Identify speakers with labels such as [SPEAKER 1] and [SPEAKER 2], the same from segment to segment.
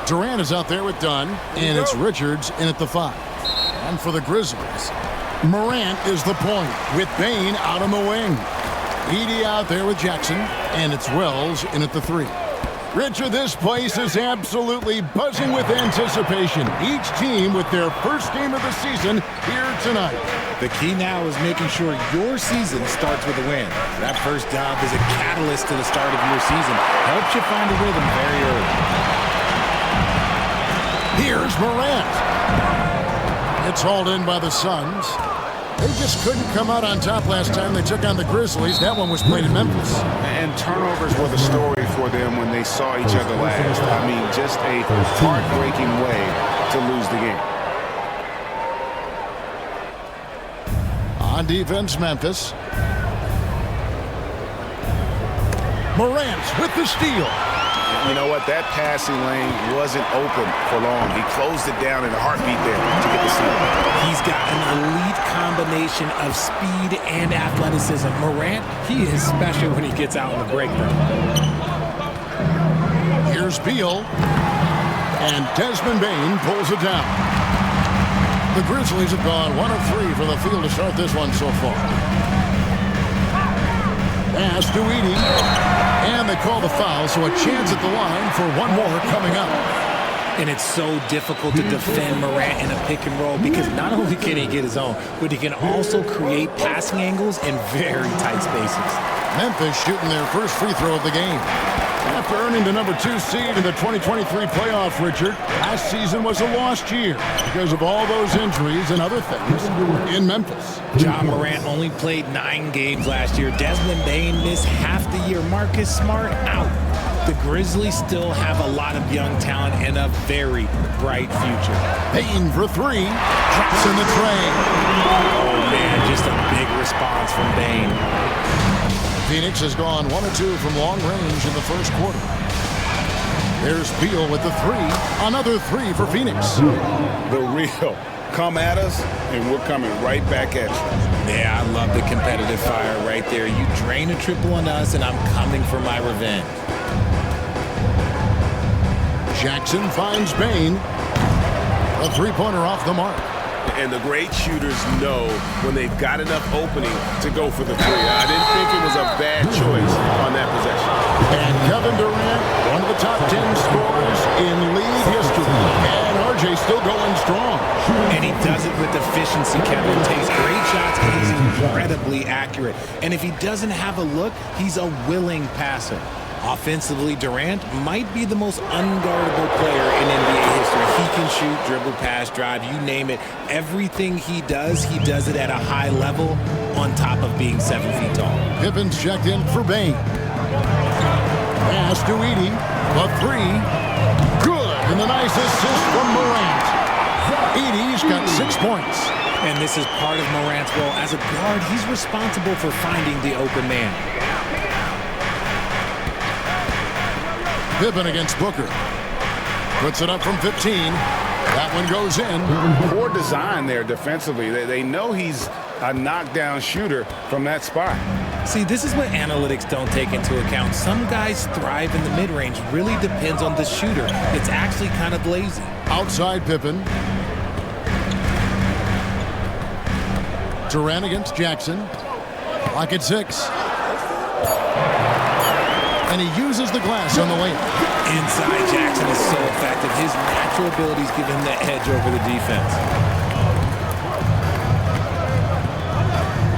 [SPEAKER 1] Durant is out there with Dunn, and it's Richards in at the 5. And for the Grizzlies, Morant is the point with Bane out on the wing. Edey out there with Jackson, and it's Wells in at the 3. Richard, this place is absolutely buzzing with anticipation. Each team with their first game of the season here tonight.
[SPEAKER 2] The key now is making sure your season starts with a win. That first job is a catalyst to the start of your season. Helps you find a rhythm very early.
[SPEAKER 1] Here's Morant. It's hauled in by the Suns. They just couldn't come out on top last time they took on the Grizzlies. That one was played in Memphis.
[SPEAKER 3] And turnovers were the story for them when they saw each other last. I mean, just a heartbreaking way to lose the game.
[SPEAKER 1] On defense, Memphis. Morant with the steal.
[SPEAKER 3] You know what? That passing lane wasn't open for long. He closed it down in a heartbeat there to get the steal.
[SPEAKER 2] He's got an elite combination of speed and athleticism. Morant, he is special when he gets out in the break, though.
[SPEAKER 1] Here's Beal. And Desmond Bane pulls it down. The Grizzlies have gone 1 of 3 from the field to start this one so far. Pass to Edey. And they call the foul, so a chance at the line for one more coming up.
[SPEAKER 2] And it's so difficult to defend Morant in a pick and roll because not only can he get his own, but he can also create passing angles in very tight spaces.
[SPEAKER 1] Memphis shooting their first free throw of the game. After earning the number 2 seed in the 2023 playoff, Richard, last season was a lost year because of all those injuries and other things in Memphis.
[SPEAKER 2] Ja Morant only played 9 games last year. Desmond Bane missed half the year. Marcus Smart out. The Grizzlies still have a lot of young talent and a very bright future.
[SPEAKER 1] Bane for 3. Drops in the tray.
[SPEAKER 2] Oh, man, just a big response from Bane.
[SPEAKER 1] Phoenix has gone 1 of 2 from long range in the first quarter. There's Beal with the 3. Another 3 for Phoenix.
[SPEAKER 3] The real. Come at us, and we're coming right back at you.
[SPEAKER 2] Yeah, I love the competitive fire right there. You drain a triple on us, and I'm coming for my revenge.
[SPEAKER 1] Jackson finds Bane. A 3-pointer off the mark.
[SPEAKER 3] And the great shooters know when they've got enough opening to go for the 3. I didn't think it was a bad choice on that possession.
[SPEAKER 1] And Kevin Durant, one of the top 10 scorers in league history. And RJ still going strong.
[SPEAKER 2] And he does it with efficiency, Kevin. Takes great shots and he's incredibly accurate. And if he doesn't have a look, he's a willing passer. Offensively, Durant might be the most unguardable player in NBA history. He can shoot, dribble, pass, drive, you name it. Everything he does it at a high level on top of being 7 feet tall.
[SPEAKER 1] Pippen's checked in for Bane. Pass to Edey. A 3. Good. And the nice assist from Morant. Edey's got 6 points.
[SPEAKER 2] And this is part of Morant's role. As a guard, he's responsible for finding the open man.
[SPEAKER 1] Pippen against Booker. Puts it up from 15. That one goes in.
[SPEAKER 3] Poor design there defensively. They know he's a knockdown shooter from that spot.
[SPEAKER 2] See, this is what analytics don't take into account. Some guys thrive in the mid-range. Really depends on the shooter. It's actually kind of lazy.
[SPEAKER 1] Outside Pippen. Durant against Jackson. Clock at 6. And he uses the glass on the layup.
[SPEAKER 2] Inside Jackson is so effective. His natural abilities give him the edge over the defense.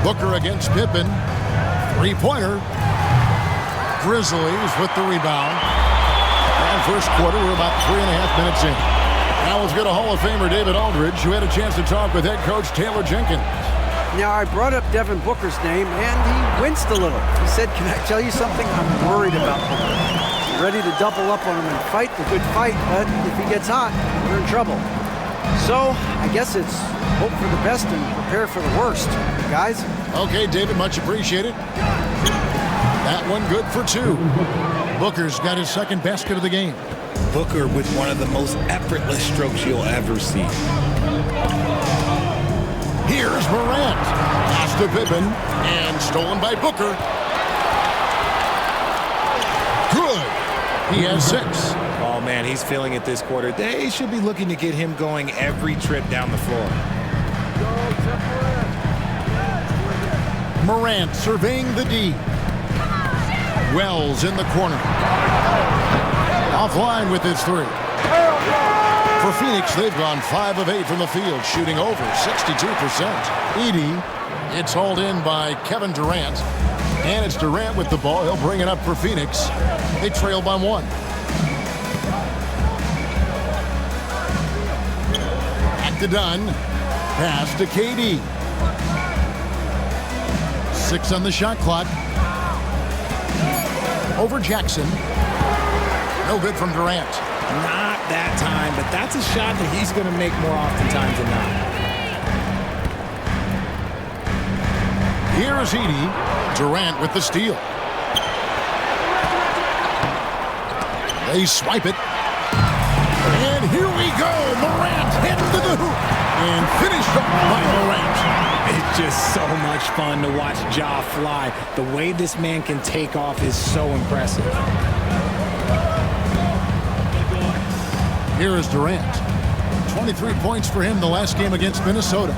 [SPEAKER 1] Booker against Pippen. 3-pointer. Grizzlies with the rebound. And first quarter, we're about 3.5 minutes in. Now let's go to Hall of Famer David Aldridge, who had a chance to talk with head coach Taylor Jenkins.
[SPEAKER 4] Now, I brought up Devin Booker's name, and he winced a little. He said, "Can I tell you something? I'm worried about Booker. I'm ready to double up on him and fight the good fight, but if he gets hot, we're in trouble." So, I guess it's hope for the best and prepare for the worst, guys.
[SPEAKER 1] Okay, David, much appreciated. That one good for 2. Booker's got his second basket of the game.
[SPEAKER 2] Booker with one of the most effortless strokes you'll ever see.
[SPEAKER 1] Here's Morant. Pass to Pippen. And stolen by Booker. Good. He has 6.
[SPEAKER 2] Oh, man, he's feeling it this quarter. They should be looking to get him going every trip down the floor.
[SPEAKER 1] Morant surveying the D. Wells in the corner. Offline with his three. For Phoenix, they've gone 5 of 8 from the field, shooting over 62%. Edey, it's hauled in by Kevin Durant. And it's Durant with the ball. He'll bring it up for Phoenix. They trail by 1. Back to Dunn. Pass to KD. 6 on the shot clock. Over Jackson. No good from Durant.
[SPEAKER 2] Not that time, but that's a shot that he's going to make more oftentimes than not.
[SPEAKER 1] Here's Edey. Durant with the steal. They swipe it. And here we go. Morant heading to the hoop. And finished up by Morant.
[SPEAKER 2] It's just so much fun to watch Ja fly. The way this man can take off is so impressive.
[SPEAKER 1] Here is Durant. 23 points for him the last game against Minnesota.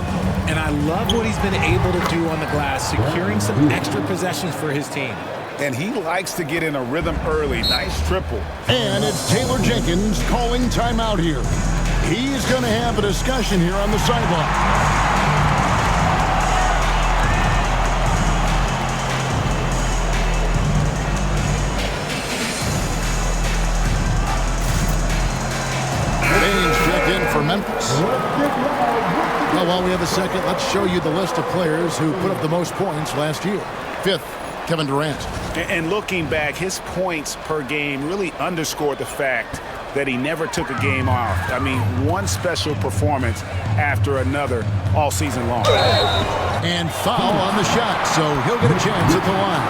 [SPEAKER 2] And I love what he's been able to do on the glass, securing some extra possessions for his team.
[SPEAKER 5] And he likes to get in a rhythm early. Nice triple.
[SPEAKER 1] And it's Taylor Jenkins calling timeout here. He's going to have a discussion here on the sideline. For Memphis. Well, while we have a second, let's show you the list of players who put up the most points last year. 5th, Kevin Durant.
[SPEAKER 5] And looking back, his points per game really underscored the fact that he never took a game off. I mean, one special performance after another all season long.
[SPEAKER 1] And foul on the shot, so he'll get a chance at the line.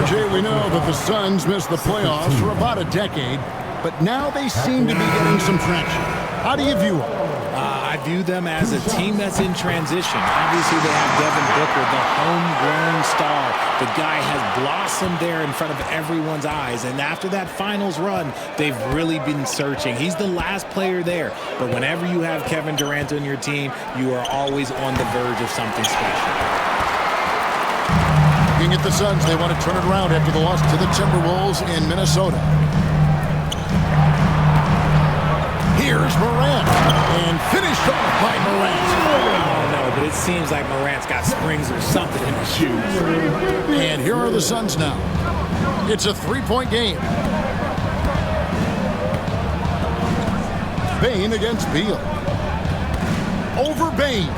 [SPEAKER 1] RJ, we know that the Suns missed the playoffs for about a decade, but now they seem to be getting some traction. How do you view them?
[SPEAKER 2] I view them as a team that's in transition. Obviously, they have Devin Booker, the homegrown star. The guy has blossomed there in front of everyone's eyes. And after that finals run, they've really been searching. He's the last player there. But whenever you have Kevin Durant on your team, you are always on the verge of something special.
[SPEAKER 1] Looking at the Suns, they want to turn it around after the loss to the Timberwolves in Minnesota. Here's Morant, and finished off by Morant.
[SPEAKER 2] Oh, no, but it seems like Morant's got springs or something in his shoes.
[SPEAKER 1] And here are the Suns now. It's a 3-point game. Bane against Beal. Over Bane.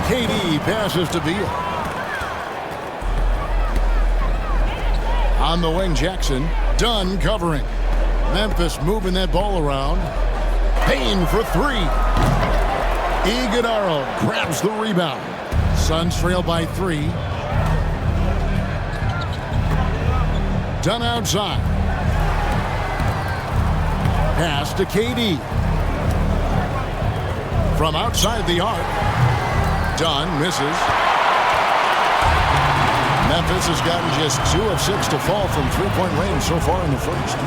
[SPEAKER 1] KD passes to Beal. On the wing, Jackson. Dunn covering. Memphis moving that ball around. Payne for 3. Iguodala grabs the rebound. Suns trail by 3. Dunn outside. Pass to KD. From outside the arc. Dunn misses. Memphis has gotten just 2 of 6 to fall from 3-point range so far in the first.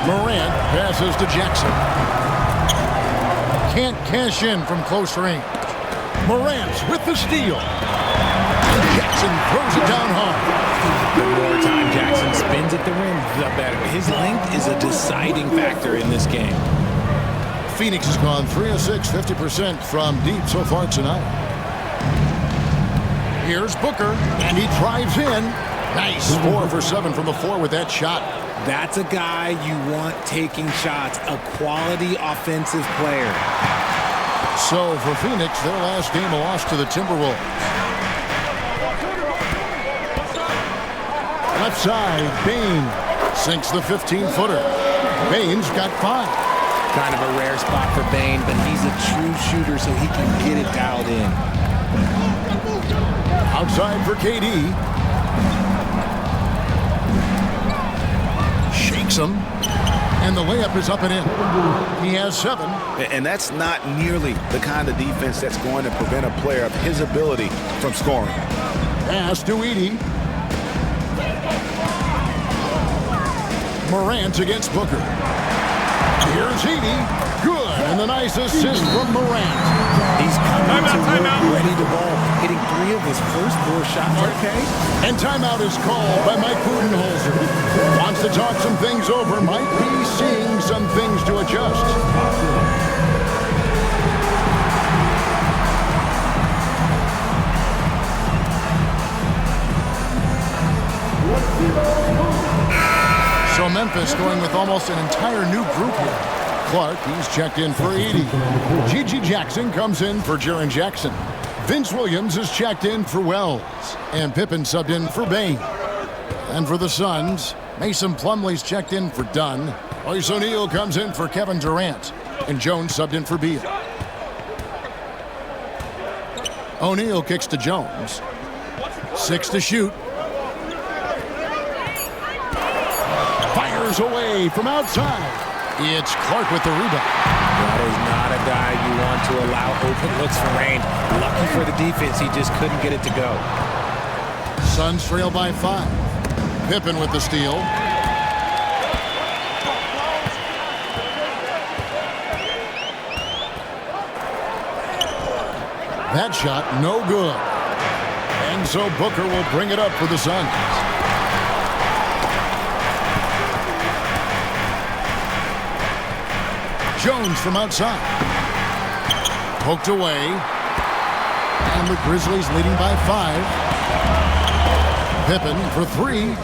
[SPEAKER 1] Morant passes to Jackson. Can't cash in from close range. Morant with the steal. And Jackson throws it down hard.
[SPEAKER 2] The more time Jackson spins at the rim, the better. His length is a deciding factor in this game.
[SPEAKER 1] Phoenix has gone 3 of 6, 50% from deep so far tonight. Here's Booker, and he drives in. Nice 4 for 7 from the floor with that shot.
[SPEAKER 2] That's a guy you want taking shots, a quality offensive player.
[SPEAKER 1] So for Phoenix, their last game a loss to the Timberwolves. Left side, Bane sinks the 15-footer. Bane's got 5.
[SPEAKER 2] Kind of a rare spot for Bane, but he's a true shooter, so he can get it dialed in.
[SPEAKER 1] Outside for KD. Shakes him. And the layup is up and in. He has 7.
[SPEAKER 5] And that's not nearly the kind of defense that's going to prevent a player of his ability from scoring.
[SPEAKER 1] Pass to Edey. Morant against Booker. Here's Edey. Good, and the nice assist from Morant.
[SPEAKER 2] He's coming to work ready to ball, hitting 3 of his first 4 shots. Okay.
[SPEAKER 1] And timeout is called by Mike Budenholzer. Wants to talk some things over, might be seeing some things to adjust. So Memphis going with almost an entire new group here. Clark, he's checked in for Edey. G.G. Jackson comes in for Jaren Jackson. Vince Williams is checked in for Wells. And Pippen subbed in for Bane. And for the Suns, Mason Plumlee's checked in for Dunn. Royce O'Neal comes in for Kevin Durant. And Jones subbed in for Beal. O'Neal kicks to Jones. 6 to shoot. Fires away from outside. It's Clark with the rebound.
[SPEAKER 2] That is not a guy you want to allow open looks for rain. Lucky for the defense, he just couldn't get it to go.
[SPEAKER 1] Suns trail by 5. Pippen with the steal. That shot, no good. And so Booker will bring it up for the Suns. Jones from outside. Poked away. And the Grizzlies leading by 5. Pippen for 3.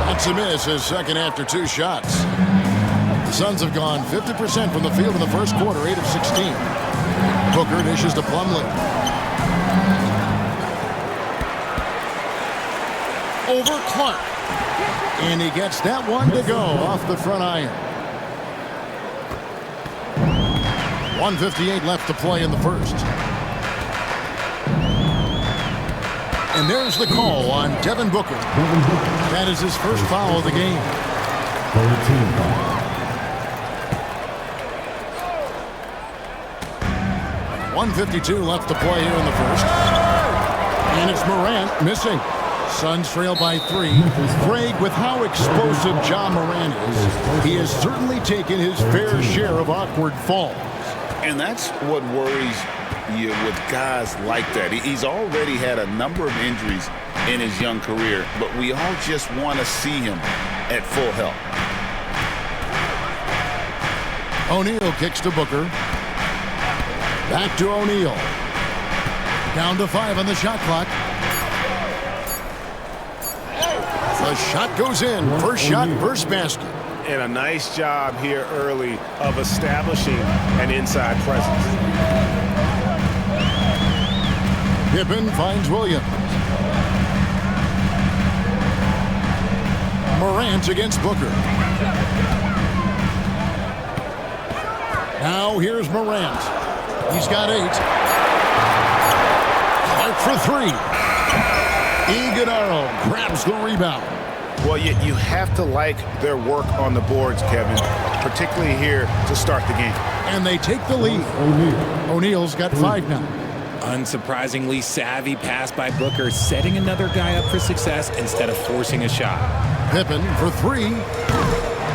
[SPEAKER 1] That's a miss, his second after 2 shots. The Suns have gone 50% from the field in the first quarter, 8 of 16. Booker dishes to Plumlee. Over Clark. And he gets that one to go off the front iron. 1:58 left to play in the first. And there's the call on Devin Booker. That is his first foul of the game. 1:52 left to play here in the first. And it's Morant missing. Suns trail by 3. Craig, with how explosive Ja Morant is, he has certainly taken his fair share of awkward falls.
[SPEAKER 5] And that's what worries you with guys like that. He's already had a number of injuries in his young career, but we all just want to see him at full health.
[SPEAKER 1] O'Neal kicks to Booker. Back to O'Neal. Down to 5 on the shot clock. The shot goes in. First shot, first basket.
[SPEAKER 3] And a nice job here early of establishing an inside presence.
[SPEAKER 1] Pippen finds Williams. Morant against Booker. Now here's Morant. He's got 8. Clark for 3. Iguodala grabs the rebound.
[SPEAKER 5] Well, you have to like their work on the boards, Kevin, particularly here to start the game.
[SPEAKER 1] And they take the lead. O'Neal's got 5 now.
[SPEAKER 2] Unsurprisingly savvy pass by Booker, setting another guy up for success instead of forcing a shot.
[SPEAKER 1] Pippen for 3.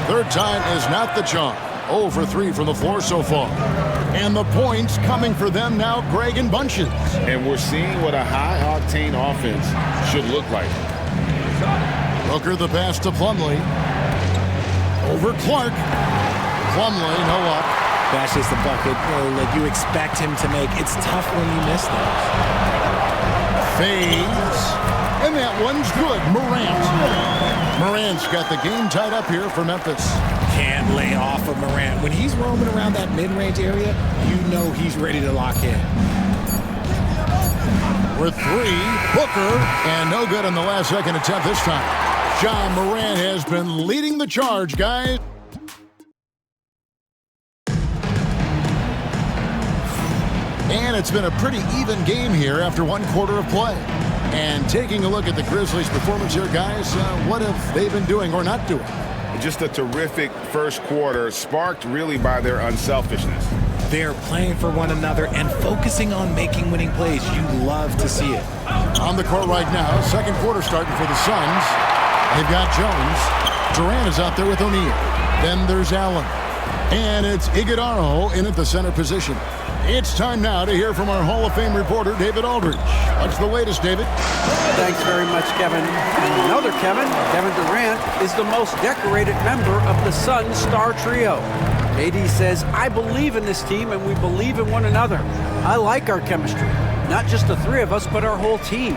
[SPEAKER 1] Third time is not the charm. 0 for 3 from the floor so far. And the points coming for them now, Greg, in bunches.
[SPEAKER 5] And we're seeing what a high-octane offense should look like.
[SPEAKER 1] Booker the pass to Plumlee. Over Clark. Plumlee, no luck.
[SPEAKER 2] That's just the bucket like you expect him to make. It's tough when you miss those.
[SPEAKER 1] Fades. And that one's good. Morant's got the game tied up here for Memphis.
[SPEAKER 2] Can't lay off of Morant. When he's roaming around that mid-range area, you know he's ready to lock in.
[SPEAKER 1] With 3, Booker, and no good on the last second attempt this time. Ja Morant has been leading the charge, guys. And it's been a pretty even game here after 1 quarter of play. And taking a look at the Grizzlies' performance here, guys, what have they been doing or not doing?
[SPEAKER 5] Just a terrific first quarter, sparked really by their unselfishness.
[SPEAKER 2] They're playing for one another and focusing on making winning plays. You love to see it.
[SPEAKER 1] On the court right now, second quarter starting for the Suns. They've got Jones. Durant is out there with O'Neal. Then there's Allen. And it's Iguodala in at the center position. It's time now to hear from our Hall of Fame reporter, David Aldridge. What's the latest, David?
[SPEAKER 4] Thanks very much, Kevin. And another Kevin Durant, is the most decorated member of the Suns star trio. AD says, I believe in this team and we believe in one another. I like our chemistry. Not just the three of us, but our whole team.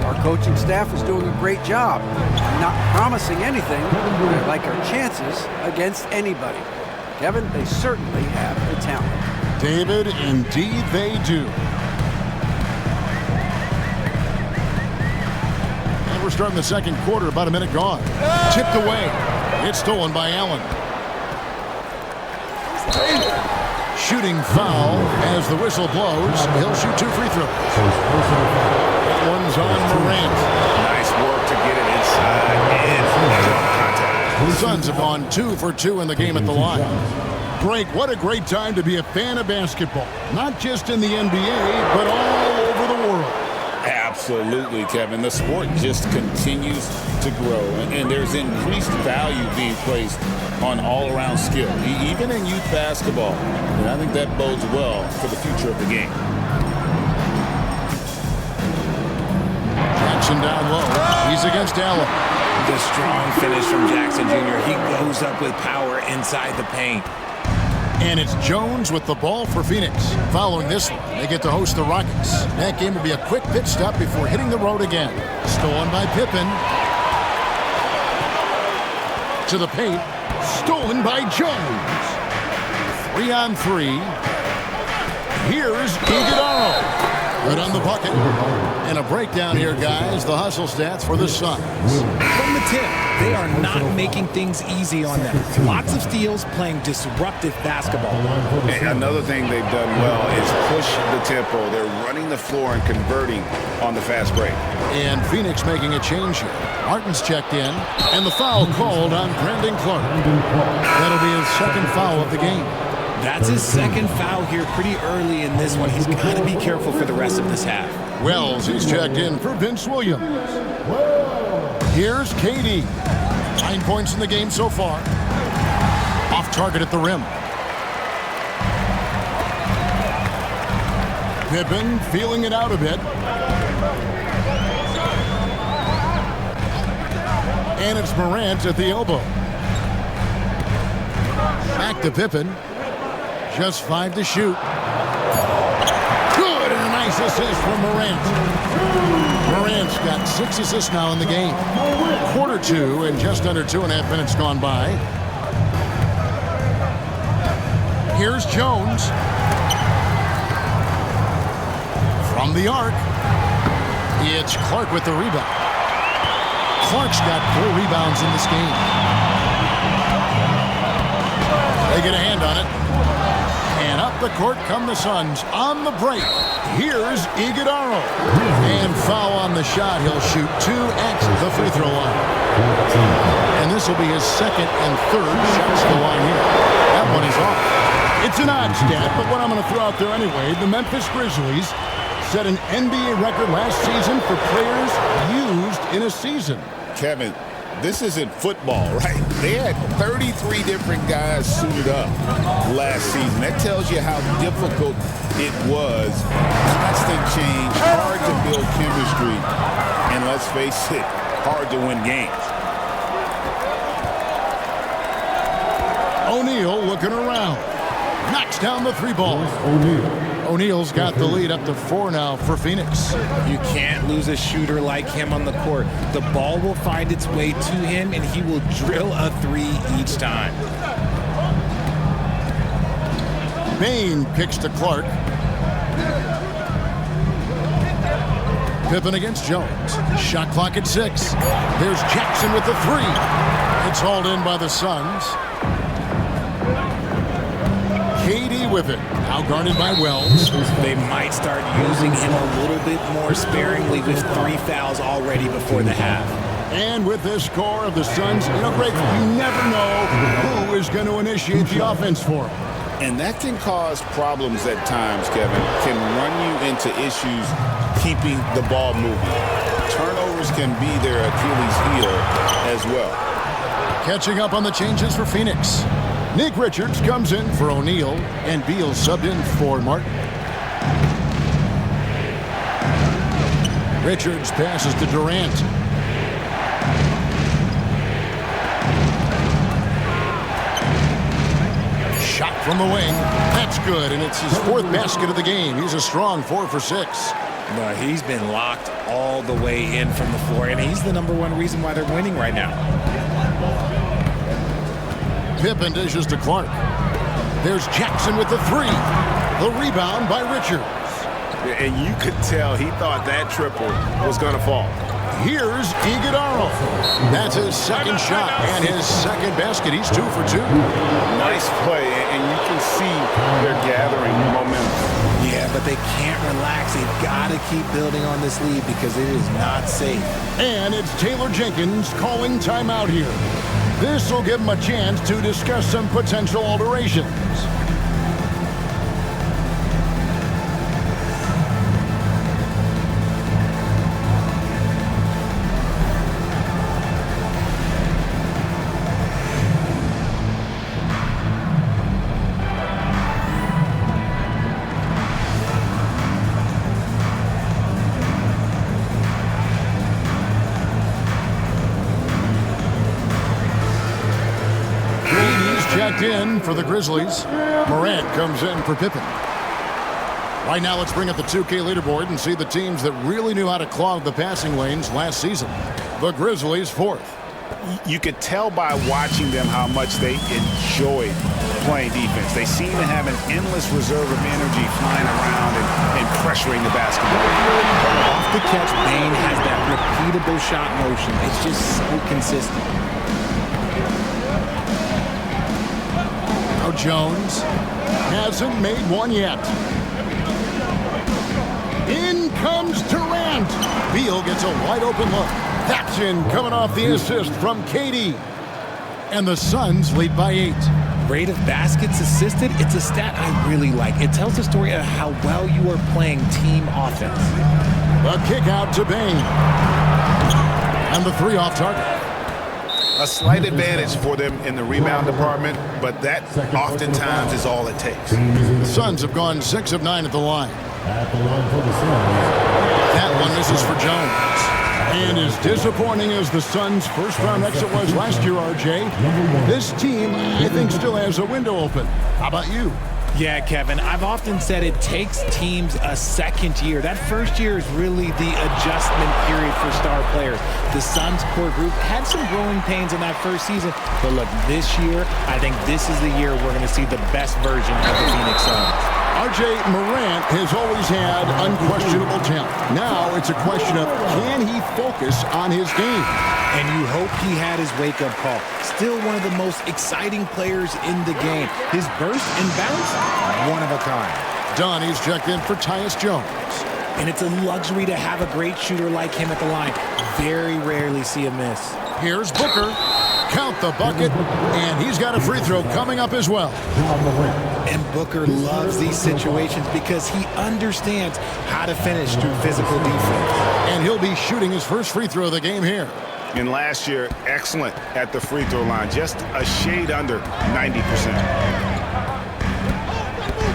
[SPEAKER 4] Our coaching staff is doing a great job. I'm not promising anything, but I like our chances against anybody. Kevin, they certainly have the talent.
[SPEAKER 1] David, indeed they do. And we're starting the second quarter, about a minute gone. Tipped away. It's stolen by Allen. Shooting foul as the whistle blows. He'll shoot 2 free throws. One's on Morant.
[SPEAKER 5] Nice work to get it inside and draw contact.
[SPEAKER 1] The Suns have gone 2 for 2 in the game at the line. Greg, what a great time to be a fan of basketball. Not just in the NBA, but all over the world.
[SPEAKER 6] Absolutely, Kevin. The sport just continues to grow, and there's increased value being placed on all-around skill, even in youth basketball. And I think that bodes well for the future of the game.
[SPEAKER 1] Jackson down low. He's against Allen.
[SPEAKER 2] The strong finish from Jackson Jr. He goes up with power inside the paint.
[SPEAKER 1] And it's Jones with the ball for Phoenix. Following this one, they get to host the Rockets. That game will be a quick pit stop before hitting the road again. Stolen by Pippen. To the paint. Stolen by Jones. 3-on-3. Here's Iguodala. Good on the bucket. And a breakdown here, guys. The hustle stats for the Suns.
[SPEAKER 2] From the tip, they are not making things easy on them. Lots of steals, playing disruptive basketball.
[SPEAKER 3] And another thing they've done well is push the tempo. They're running the floor and converting on the fast break.
[SPEAKER 1] And Phoenix making a change here. Martin's checked in, and the foul called on Brandon Clark. That'll be his second foul of the game.
[SPEAKER 2] That's his second foul here pretty early in this one. He's got to be careful for the rest of this half.
[SPEAKER 1] Wells, he's checked in for Vince Williams. Here's KD. 9 points in the game so far. Off target at the rim. Pippen feeling it out a bit. And it's Morant at the elbow. Back to Pippen. Just 5 to shoot. Good, and a nice assist from Morant. Morant's got 6 assists now in the game. Quarter 2 and just under 2.5 minutes gone by. Here's Jones. From the arc. It's Clark with the rebound. Clark's got 4 rebounds in this game. They get a hand on it. And up the court come the Suns on the break. Here's Iguodala. And foul on the shot. He'll shoot 2 at the free throw line. And this will be his second and third shots to the line here. That one is off. It's an odd stat, but what I'm going to throw out there anyway, the Memphis Grizzlies set an NBA record last season for players used in a season.
[SPEAKER 6] Kevin, this isn't football, right? They had 33 different guys suited up last season. That tells you how difficult it was. Constant change, hard to build chemistry, and let's face it, hard to win games.
[SPEAKER 1] O'Neal looking around. Knocks down the 3 ball. O'Neal's got the lead up to 4 now for Phoenix.
[SPEAKER 2] You can't lose a shooter like him on the court. The ball will find its way to him, and he will drill a 3 each time.
[SPEAKER 1] Bain kicks to Clark. Pippen against Jones. Shot clock at 6. There's Jackson with the 3. It's hauled in by the Suns. KD with it. Now guarded by Wells.
[SPEAKER 2] They might start using him a little bit more sparingly with 3 fouls already before the half.
[SPEAKER 1] And with this score of the Suns, Greg, you never know who is going to initiate the offense for them.
[SPEAKER 6] And that can cause problems at times, Kevin. Can run you into issues keeping the ball moving. Turnovers can be their Achilles heel as well.
[SPEAKER 1] Catching up on the changes for Phoenix. Nick Richards comes in for O'Neal, and Beal subbed in for Martin. Richards passes to Durant. Shot from the wing. That's good, and it's his 4th basket of the game. He's a strong 4 for 6.
[SPEAKER 2] No, he's been locked all the way in from the floor, and he's the #1 reason why they're winning right now.
[SPEAKER 1] Pippen dishes to Clark. There's Jackson with the 3. The rebound by Richards.
[SPEAKER 3] And you could tell he thought that triple was going to fall.
[SPEAKER 1] Here's Iguodala. That's his 2nd shot and his 2nd basket. He's 2 for 2.
[SPEAKER 3] Nice play, and you can see they're gathering momentum.
[SPEAKER 2] Yeah, but they can't relax. They've got to keep building on this lead because it is not safe.
[SPEAKER 1] And it's Taylor Jenkins calling timeout here. This will give him a chance to discuss some potential alterations. Checked in for the Grizzlies. Morant comes in for Pippen. Right now, let's bring up the 2K leaderboard and see the teams that really knew how to clog the passing lanes last season. The Grizzlies 4th.
[SPEAKER 5] You could tell by watching them how much they enjoyed playing defense. They seem to have an endless reserve of energy flying around and pressuring the basketball.
[SPEAKER 2] Off the catch, Bane has that repeatable shot motion. It's just so consistent.
[SPEAKER 1] Jones hasn't made one yet. In comes Durant. Beal gets a wide open look. That's in, coming off the assist from KD. And the Suns lead by 8.
[SPEAKER 2] Rate of baskets assisted, it's a stat I really like. It tells the story of how well you are playing team offense.
[SPEAKER 1] A kick out to Bane. And the 3 off target.
[SPEAKER 5] A slight advantage for them in the rebound department, but that oftentimes is all it takes.
[SPEAKER 1] The Suns have gone 6 of 9 at the line. That one misses for Jones. And as disappointing as the Suns' first-round exit was last year, RJ, this team, I think, still has a window open. How about you?
[SPEAKER 2] Yeah, Kevin, I've often said it takes teams a second year. That first year is really the adjustment period for star players. The Suns core group had some growing pains in that first season, but look, this year, I think this is the year we're going to see the best version of the Phoenix Suns.
[SPEAKER 1] RJ, Morant has always had unquestionable talent. Now it's a question of can he focus on his game?
[SPEAKER 2] And you hope he had his wake-up call. Still one of the most exciting players in the game. His burst and bounce, one of a kind.
[SPEAKER 1] Donnie's checked in for Tyus Jones.
[SPEAKER 2] And it's a luxury to have a great shooter like him at the line. Very rarely see a miss.
[SPEAKER 1] Here's Booker. Count the bucket, and he's got a free throw coming up as well.
[SPEAKER 2] And Booker loves these situations because he understands how to finish through physical defense.
[SPEAKER 1] And he'll be shooting his first free throw of the game here.
[SPEAKER 5] And last year, excellent at the free throw line, just a shade under 90%.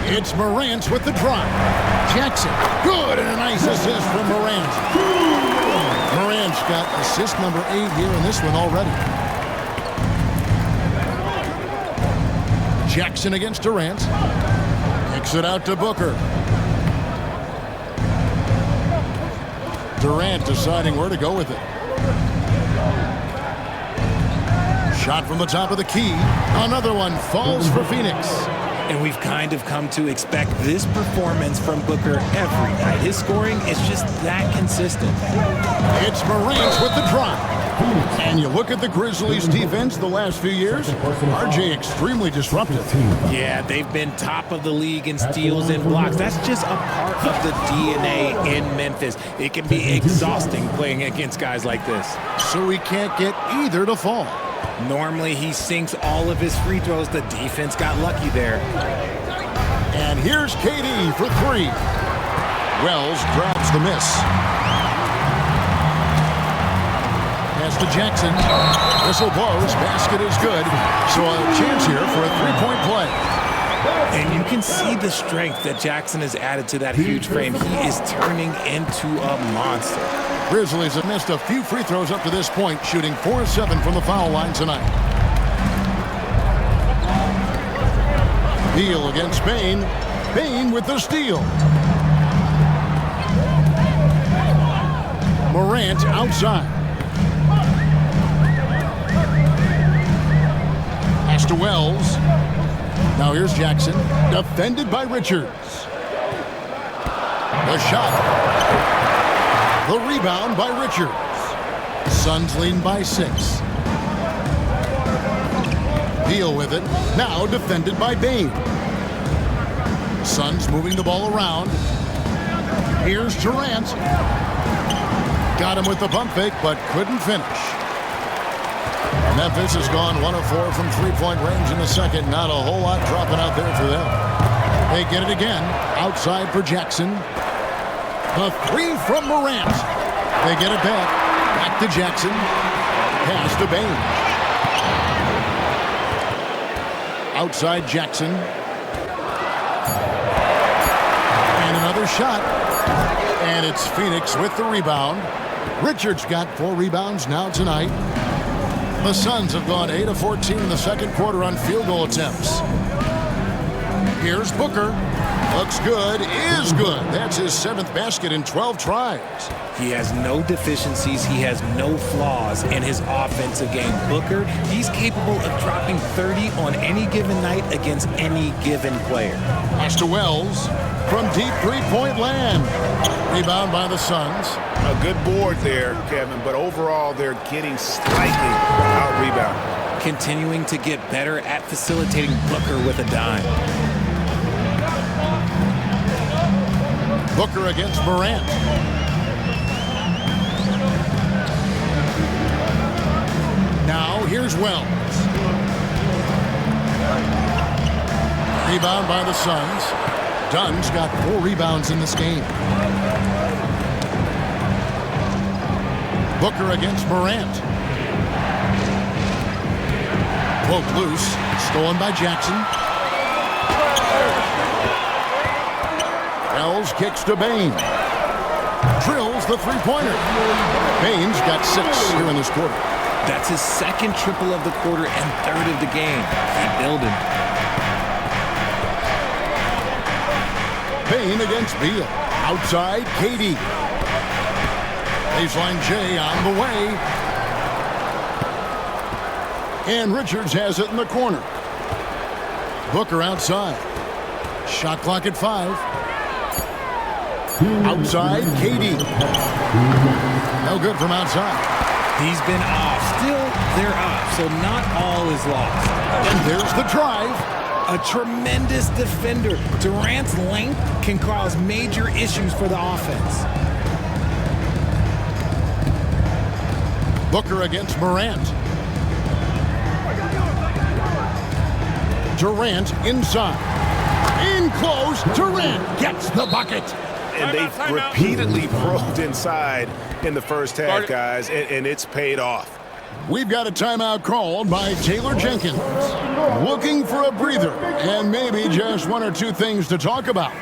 [SPEAKER 1] It's Morant with the drive. Jackson, good, and a nice assist from Morant. Morant's got assist number 8 here in this one already. Jackson against Durant. Kicks it out to Booker. Durant deciding where to go with it. Shot from the top of the key. Another one falls for Phoenix.
[SPEAKER 2] And we've kind of come to expect this performance from Booker every night. His scoring is just that consistent.
[SPEAKER 1] It's Morant with the drive. And you look at the Grizzlies' defense the last few years, RJ extremely disruptive.
[SPEAKER 2] Yeah, they've been top of the league in steals and blocks. That's just a part of the DNA in Memphis. It can be exhausting playing against guys like this.
[SPEAKER 1] So he can't get either to fall.
[SPEAKER 2] Normally he sinks all of his free throws. The defense got lucky there.
[SPEAKER 1] And here's KD for 3. Wells grabs the miss. Pass to Jackson. Whistle blows. Basket is good. So a chance here for a three-point play.
[SPEAKER 2] And you can see the strength that Jackson has added to that huge frame. He is turning into a monster.
[SPEAKER 1] Grizzlies have missed a few free throws up to this point, shooting 4-7 from the foul line tonight. Beal against Bain. Bain with the steal. Morant outside. Pass to Wells. Now here's Jackson. Defended by Richards. The shot. The rebound by Richards. Suns lead by 6. Beal with it. Now defended by Bain. Suns moving the ball around. Here's Durant. Got him with the pump fake, but couldn't finish. Memphis has gone 1 of 4 from three-point range in the second. Not a whole lot dropping out there for them. They get it again. Outside for Jackson. The three from Morant. They get it back. Back to Jackson. Pass to Bain. Outside Jackson. And another shot. And it's Phoenix with the rebound. Richards got 4 rebounds now tonight. The Suns have gone 8 of 14 in the second quarter on field goal attempts. Here's Booker. Looks good, is good. That's his 7th basket in 12 tries.
[SPEAKER 2] He has no deficiencies. He has no flaws in his offensive game. Booker, he's capable of dropping 30 on any given night against any given player.
[SPEAKER 1] Pass to Wells from deep three-point land. Rebound by the Suns.
[SPEAKER 5] A good board there, Kevin, but overall they're getting slightly out-rebounded.
[SPEAKER 2] Continuing to get better at facilitating Booker with a dime.
[SPEAKER 1] Booker against Morant. Now here's Wells. Rebound by the Suns. Dunn's got 4 rebounds in this game. Booker against Morant. Broke loose. Stolen by Jackson. Wells kicks to Bain. Drills the three-pointer. Bain's got 6 here in this quarter.
[SPEAKER 2] That's his 2nd triple of the quarter and 3rd of the game. Keep building.
[SPEAKER 1] Bain against Beal. Outside, KD. Baseline J on the way. And Richards has it in the corner. Booker outside. Shot clock at 5. Outside, KD. No good from outside.
[SPEAKER 2] He's been off. Still, they're up, so not all is lost.
[SPEAKER 1] And there's the drive.
[SPEAKER 2] A tremendous defender. Durant's length can cause major issues for the offense.
[SPEAKER 1] Booker against Morant. Durant inside. In close, Durant gets the bucket.
[SPEAKER 5] And they've repeatedly probed inside in the first half, guys, and it's paid off.
[SPEAKER 1] We've got a timeout called by Taylor Jenkins. Looking for a breather and maybe just 1 or 2 things to talk about.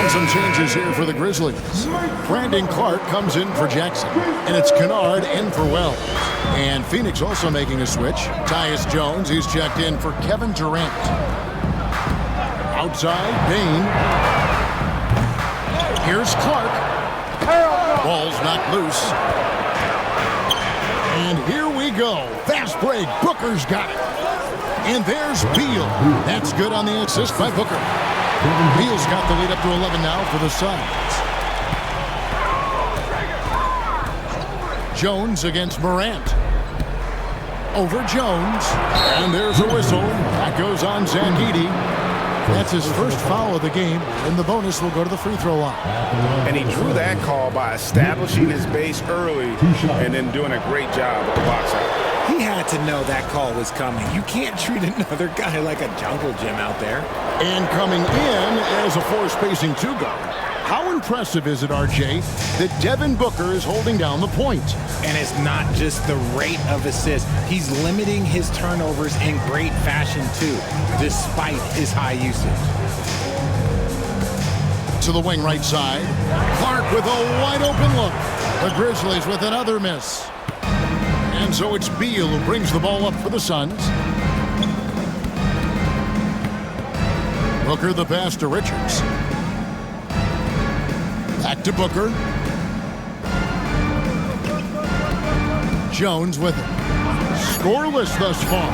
[SPEAKER 1] Some changes here for the Grizzlies. Brandon Clark comes in for Jackson, and it's Kennard in for Wells. And Phoenix also making a switch. Tyus Jones, he's checked in for Kevin Durant. Outside, Bain. Here's Clark. Ball's knocked loose. And here we go. Fast break. Booker's got it. And there's Beal. That's good on the assist by Booker. Beal's got the lead up to 11 now for the Suns. Jones against Morant. Over Jones. And there's a whistle. That goes on Zangitti. That's his first foul of the game, and the bonus will go to the free throw line.
[SPEAKER 5] And he drew that call by establishing his base early and then doing a great job at the box out.
[SPEAKER 2] He had to know that call was coming. You can't treat another guy like a jungle gym out there.
[SPEAKER 1] And coming in as a four-spacing two-guard. How impressive is it, RJ, that Devin Booker is holding down the point?
[SPEAKER 2] And it's not just the rate of assists. He's limiting his turnovers in great fashion, too, despite his high usage.
[SPEAKER 1] To the wing right side. Clark with a wide-open look. The Grizzlies with another miss. And so it's Beal who brings the ball up for the Suns. Booker the pass to Richards. Back to Booker. Jones with it. Scoreless thus far.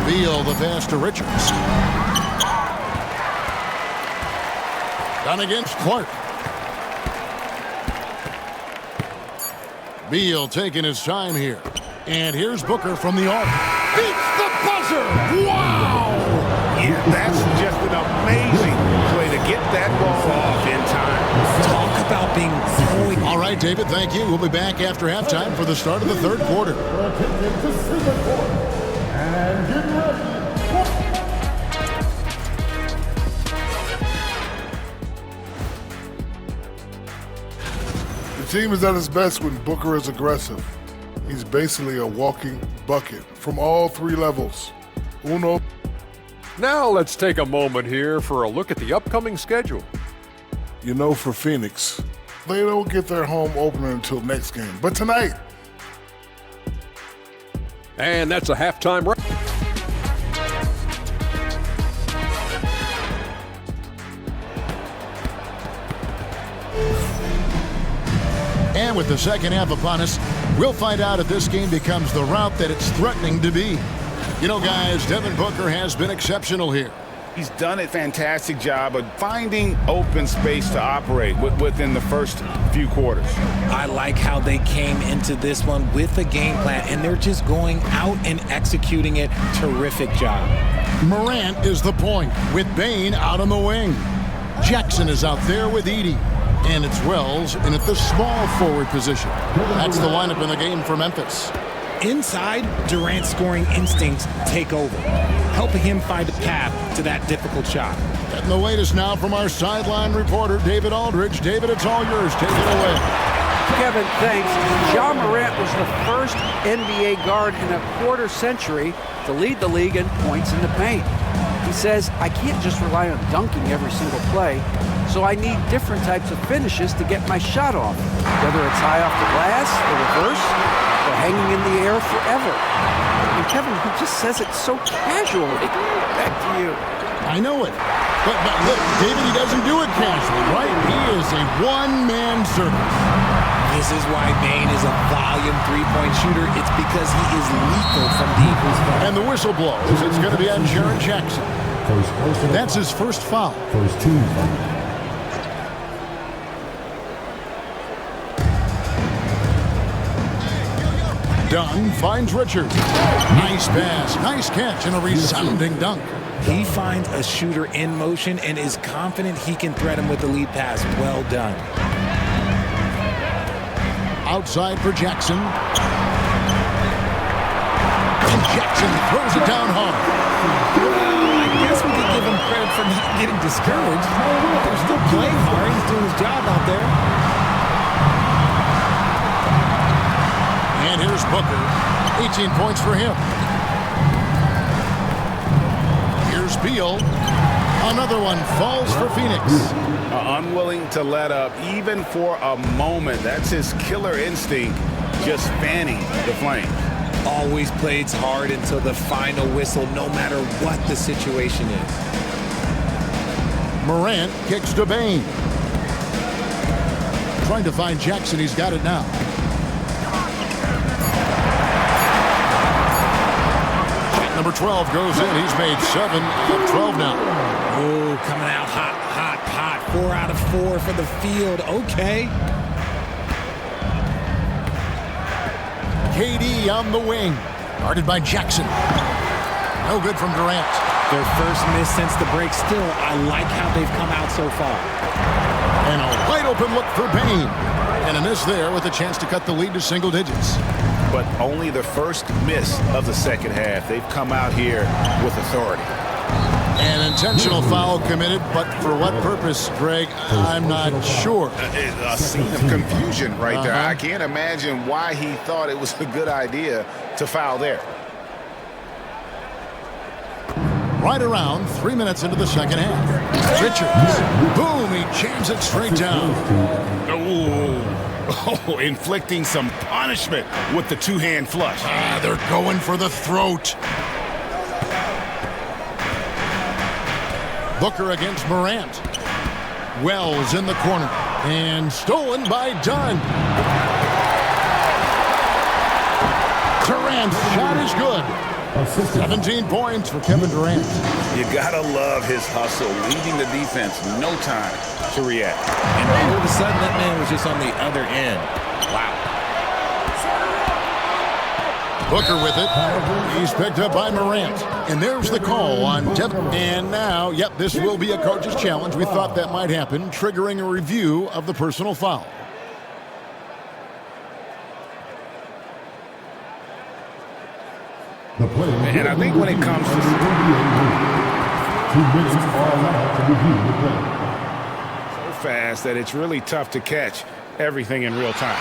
[SPEAKER 1] Beal the pass to Richards. Done against Clark. Beal taking his time here. And here's Booker from the arc. Beats the buzzer! Wow!
[SPEAKER 5] Yeah, that's just an amazing play to get that ball off in time.
[SPEAKER 2] Talk about being poised.
[SPEAKER 1] All right, David, thank you. We'll be back after halftime for the start of the third quarter.
[SPEAKER 7] And get ready.
[SPEAKER 8] The team is at its best when Booker is aggressive. He's basically a walking bucket from all three levels. Uno.
[SPEAKER 9] Now let's take a moment here for a look at the upcoming schedule.
[SPEAKER 8] You know, for Phoenix, they don't get their home opener until next game. But tonight.
[SPEAKER 9] And that's a halftime break.
[SPEAKER 1] And with the second half upon us, we'll find out if this game becomes the route that it's threatening to be. You know, guys, Devin Booker has been exceptional here.
[SPEAKER 5] He's done a fantastic job of finding open space to operate within the first few quarters.
[SPEAKER 2] I like how they came into this one with a game plan, and they're just going out and executing it. Terrific job.
[SPEAKER 1] Morant is the point with Bane out on the wing. Jackson is out there with Edey. And it's Wells in at the small forward position. That's the lineup in the game for Memphis.
[SPEAKER 2] Inside, Durant's scoring instincts take over, helping him find a path to that difficult shot.
[SPEAKER 1] Getting the latest now from our sideline reporter, David Aldridge. David, it's all yours. Take it away.
[SPEAKER 4] Kevin, thanks. Ja Morant was the first NBA guard in a quarter century to lead the league in points in the paint. He says, I can't just rely on dunking every single play, so I need different types of finishes to get my shot off, whether it's high off the glass, the reverse, or hanging in the air forever. And Kevin, he just says it so casually. Back to you.
[SPEAKER 1] I know it. But look, David, he doesn't do it casually, right? He is a one-man circus.
[SPEAKER 2] This is why Bane is a volume three-point shooter. It's because he is lethal from deep.
[SPEAKER 1] And the whistle blows. It's going to be on Jaren Jackson. That's his first foul.
[SPEAKER 7] First two.
[SPEAKER 1] Dunn finds Richards. Nice pass, nice catch, and a resounding dunk.
[SPEAKER 2] He finds a shooter in motion and is confident he can threat him with the lead pass. Well done.
[SPEAKER 1] Outside for Jackson. And Jackson throws it down hard.
[SPEAKER 2] Well, I guess we could give him credit for not getting discouraged. They're still playing hard. He's doing his job out there.
[SPEAKER 1] And here's Booker. 18 points for him. Here's Beal. Another one falls for Phoenix.
[SPEAKER 5] Unwilling to let up even for a moment. That's his killer instinct, just fanning the flames.
[SPEAKER 2] Always plays hard until the final whistle, no matter what the situation is.
[SPEAKER 1] Morant kicks to Bane. Trying to find Jackson. He's got it now. 12 goes in. He's made 7 of 12 now.
[SPEAKER 2] Oh, coming out hot, hot, hot. 4 out of 4 for the field. Okay.
[SPEAKER 1] KD on the wing. Guarded by Jackson. No good from Durant.
[SPEAKER 2] Their first miss since the break. Still, I like how they've come out so far.
[SPEAKER 1] And a wide open look for Payne. And a miss there with a chance to cut the lead to single digits.
[SPEAKER 5] But only the first miss of the second half. They've come out here with authority.
[SPEAKER 1] An intentional foul committed, but for what purpose, Greg, I'm not sure.
[SPEAKER 6] A scene of confusion right there. I can't imagine why he thought it was a good idea to foul there.
[SPEAKER 1] Right around 3 minutes into the second half. Richards. Boom, he jams it straight down.
[SPEAKER 5] Oh, inflicting some punishment with the two-hand flush.
[SPEAKER 1] They're going for the throat. Booker against Morant. Wells in the corner. And stolen by Dunn. Durant's shot is good. 17 points for Kevin Durant.
[SPEAKER 5] You gotta love his hustle, leaving the defense no time to react.
[SPEAKER 2] And all of a sudden, that man was just on the other end. Wow.
[SPEAKER 1] Booker with it. He's picked up by Morant. And there's the call on Devin. And now, yep, this will be a coach's challenge. We thought that might happen, triggering a review of the personal foul.
[SPEAKER 5] And I think when it comes to
[SPEAKER 7] 2 minutes are allowed to review the play.
[SPEAKER 5] so fast that it's really tough to catch everything in real time.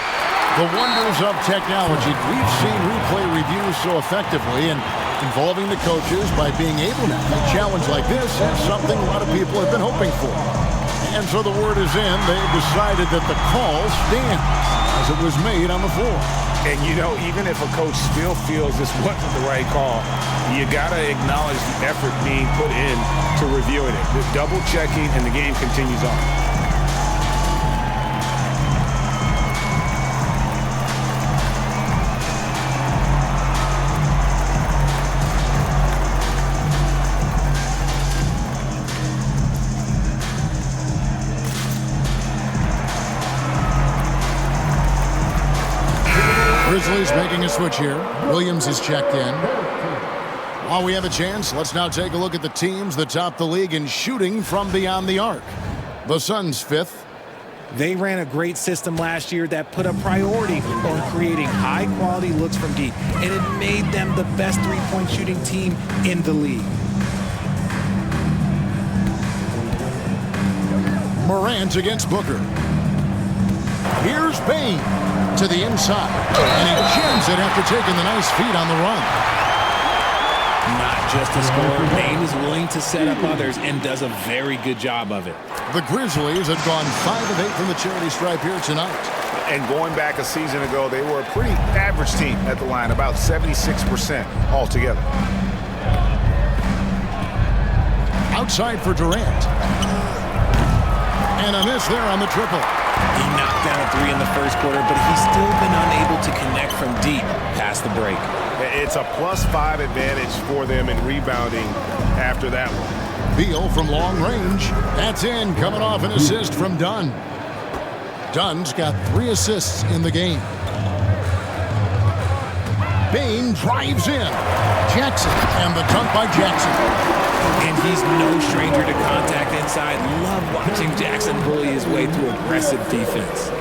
[SPEAKER 1] The wonders of technology. We've seen replay reviews so effectively, and involving the coaches by being able to have a challenge like this is something a lot of people have been hoping for. And so the word is in. They've decided that the call stands as it was made on the floor.
[SPEAKER 5] And, you know, even if a coach still feels this wasn't the right call, you got to acknowledge the effort being put in to reviewing it. The double checking, and the game continues on.
[SPEAKER 1] Grizzlies making a switch here. Williams is checked in. While we have a chance, let's now take a look at the teams that top the league in shooting from beyond the arc. The Suns 5th.
[SPEAKER 2] They ran a great system last year that put a priority on creating high-quality looks from deep, and it made them the best three-point shooting team in the league.
[SPEAKER 1] Morant against Booker. Here's Payne to the inside, and he jams it after taking the nice feed on the run.
[SPEAKER 2] Not just a scorer, Payne is willing to set up others and does a very good job of it.
[SPEAKER 1] The Grizzlies have gone 5 of 8 from the charity stripe here tonight.
[SPEAKER 5] And going back a season ago, they were a pretty average team at the line, about 76% altogether.
[SPEAKER 1] Outside for Durant. And a miss there on the triple.
[SPEAKER 2] He knocked down a 3 in the first quarter, but he's still been unable to connect from deep past the break.
[SPEAKER 3] It's a +5 advantage for them in rebounding after that one.
[SPEAKER 1] Beal from long range. That's in, coming off an assist from Dunn. Dunn's got 3 assists in the game. Payne drives in. Jackson, and the dunk by Jackson.
[SPEAKER 2] And he's no stranger to contact inside. Love watching Jackson bully his way through aggressive defense.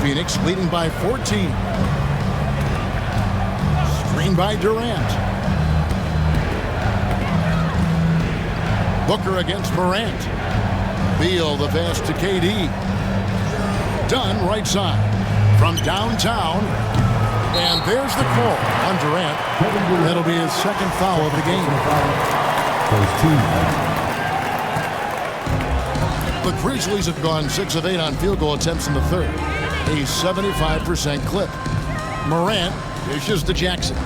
[SPEAKER 1] Phoenix leading by 14. Screen by Durant. Booker against Morant. Beal the pass to KD. Dunn right side. From downtown. And there's the call on Durant. That'll be his second foul of the game. The Grizzlies have gone 6 of 8 on field goal attempts in the third. A 75% clip. Morant dishes to Jackson.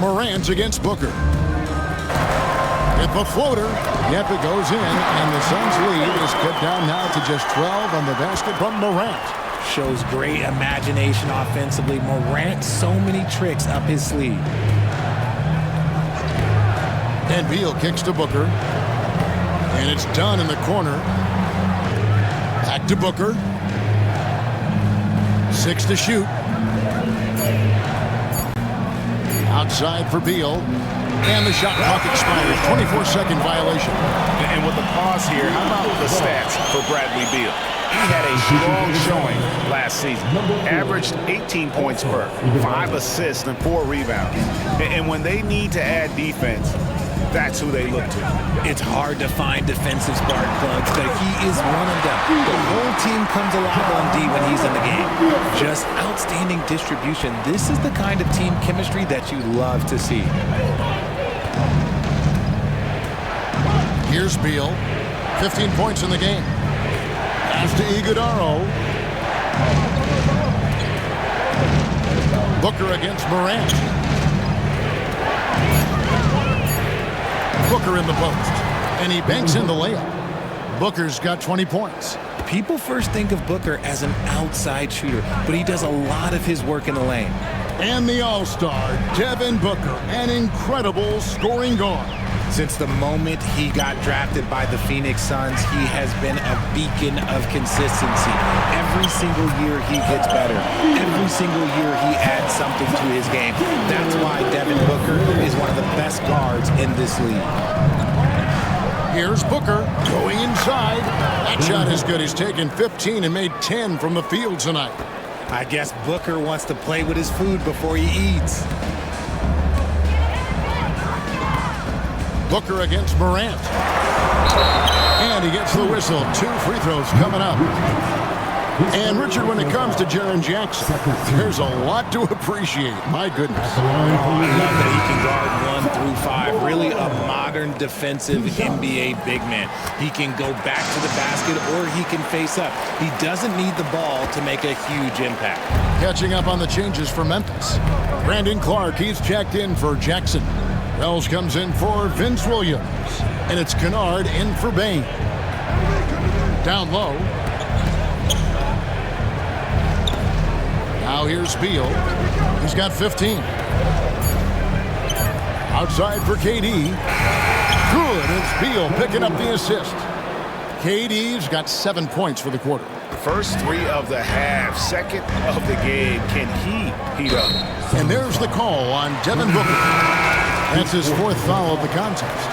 [SPEAKER 1] Morant against Booker. At the floater. Yep, it goes in, and the Suns' lead is cut down now to just 12 on the basket from Morant.
[SPEAKER 2] shows great imagination offensively. Morant, so many tricks up his sleeve.
[SPEAKER 1] And Beal kicks to Booker. And it's done in the corner. Back to Booker. 6 to shoot. Outside for Beal. And the shot clock expires. 24-second violation.
[SPEAKER 5] And with the pause here, how about the stats for Bradley Beal? He had a strong showing last season. Averaged 18 points per, 5 assists, and 4 rebounds. And when they need to add defense, that's who they look to.
[SPEAKER 2] It's hard to find defensive spark plugs, but he is one of them. The whole team comes alive on D when he's in the game. Just outstanding distribution. This is the kind of team chemistry that you love to see.
[SPEAKER 1] Here's Beal. 15 points in the game. Pass to Iguodala. Booker against Morant. Booker in the post. And he banks in the layup. Booker's got 20 points.
[SPEAKER 2] People first think of Booker as an outside shooter, but he does a lot of his work in the lane.
[SPEAKER 1] And the All-Star, Devin Booker, an incredible scoring guard.
[SPEAKER 2] Since the moment he got drafted by the Phoenix Suns, he has been a beacon of consistency. Every single year he gets better. Every single year he adds something to his game. That's why Devin Booker is one of the best guards in this league.
[SPEAKER 1] Here's Booker going inside. That shot is good. He's taken 15 and made 10 from the field tonight.
[SPEAKER 2] I guess Booker wants to play with his food before he eats.
[SPEAKER 1] Booker against Morant. And he gets the whistle. 2 free throws coming up. And Richard, when it comes to Jaren Jackson, there's a lot to appreciate. My goodness.
[SPEAKER 2] I love that he can guard 1 through 5. Really a modern defensive NBA big man. He can go back to the basket or he can face up. He doesn't need the ball to make a huge impact.
[SPEAKER 1] Catching up on the changes for Memphis. Brandon Clark, he's checked in for Jackson. Wells comes in for Vince Williams. And it's Kennard in for Bain. Down low. Now here's Beal. He's got 15. Outside for KD. Good. It's Beal picking up the assist. KD's got 7 points for the quarter.
[SPEAKER 5] First 3 of the half, second of the game. Can he heat up?
[SPEAKER 1] And there's the call on Devin Booker. That's his 4th foul of the contest.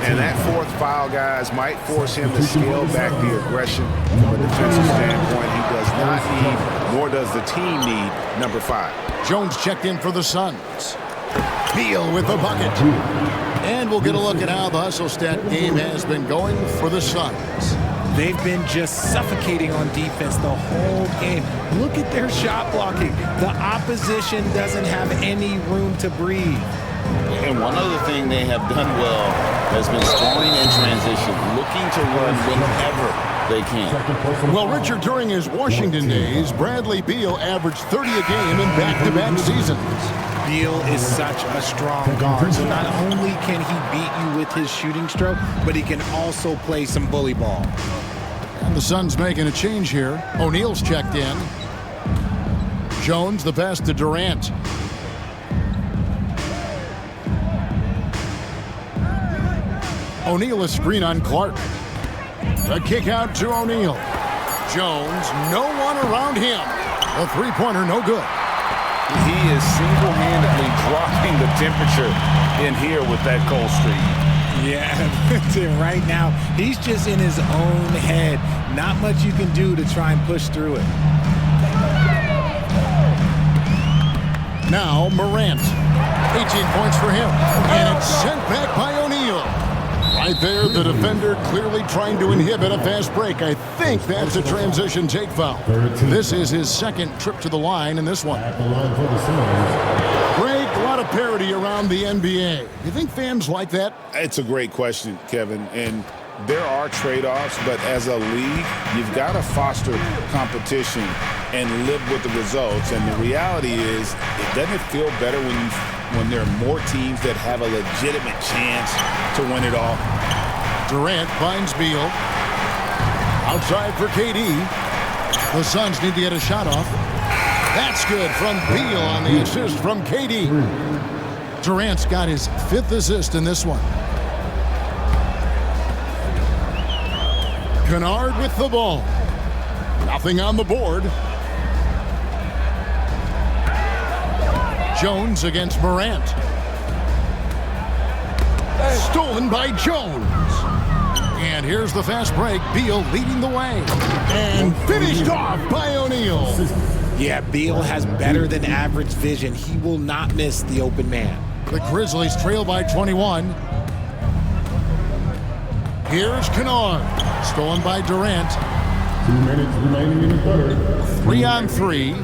[SPEAKER 5] And that 4th foul, guys, might force him to scale back the aggression from a defensive standpoint. He does not need, nor does the team need, number 5.
[SPEAKER 1] Jones checked in for the Suns. Beal with the bucket. And we'll get a look at how the hustle stat game has been going for the Suns.
[SPEAKER 2] They've been just suffocating on defense the whole game. Look at their shot blocking. The opposition doesn't have any room to breathe.
[SPEAKER 6] And one other thing they have done well has been scoring in transition, looking to run whenever they can.
[SPEAKER 1] Well, Richard, during his Washington days, Bradley Beal averaged 30 a game in back-to-back seasons.
[SPEAKER 2] Beal is such a strong guard, so not only can he beat you with his shooting stroke, but he can also play some bully ball.
[SPEAKER 1] And the Suns making a change here. O'Neal's checked in. Jones, the pass to Durant. O'Neal, a screen on Clark. The kick out to O'Neal. Jones, no one around him. The three-pointer, no good.
[SPEAKER 5] He is single-handedly dropping the temperature in here with that cold streak.
[SPEAKER 2] Yeah, right now, he's just in his own head. Not much you can do to try and push through it.
[SPEAKER 1] Now Morant. 18 points for him. And it's sent back by O'Neal. Right there, the defender clearly trying to inhibit a fast break. I think that's a transition take foul. This is his 2nd trip to the line in this one. Greg, a lot of parity around the NBA. You think fans like that?
[SPEAKER 6] It's a great question, Kevin. And there are trade-offs, but as a league, you've got to foster competition and live with the results. And the reality is, it doesn't feel better when there are more teams that have a legitimate chance to win it all.
[SPEAKER 1] Durant finds Beal. Outside for KD. The Suns need to get a shot off. That's good from Beal on the assist from KD. Durant's got his 5th assist in this one. Kennard with the ball. Nothing on the board. Jones against Morant. Stolen by Jones. And here's the fast break. Beal leading the way. And finished off by O'Neal.
[SPEAKER 2] Yeah, Beal has better than average vision. He will not miss the open man.
[SPEAKER 1] The Grizzlies trail by 21. Here's Kennard. Stolen by Durant.
[SPEAKER 7] 2 minutes remaining in the third.
[SPEAKER 1] 3-on-3.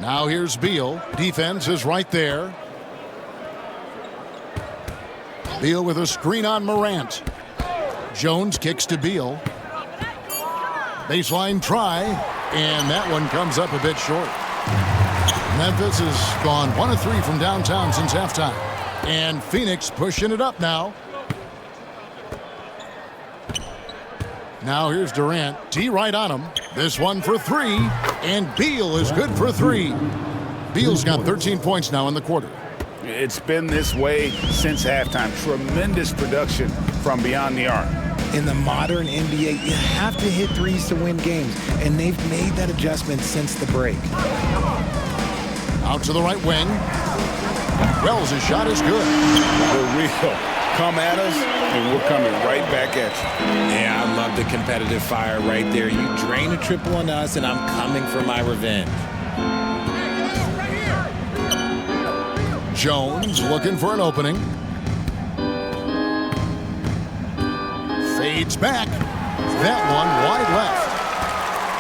[SPEAKER 1] Now here's Beal. Defense is right there. Beal with a screen on Morant. Jones kicks to Beal. Baseline try, and that one comes up a bit short. Memphis has gone 1 of 3 from downtown since halftime. And Phoenix pushing it up now. Now here's Durant. T right on him. This one for 3, and Beal is good for 3. Beal's got 13 points now in the quarter.
[SPEAKER 5] It's been this way since halftime. Tremendous production from beyond the arc.
[SPEAKER 2] In the modern NBA, you have to hit threes to win games, and they've made that adjustment since the break.
[SPEAKER 1] Out to the right wing. Wells' shot is good.
[SPEAKER 5] For real. Come at us, and we're coming right back at you.
[SPEAKER 2] Yeah, I love the competitive fire right there. You drain a triple on us, and I'm coming for my revenge.
[SPEAKER 1] Jones looking for an opening. Fades back. That one wide left.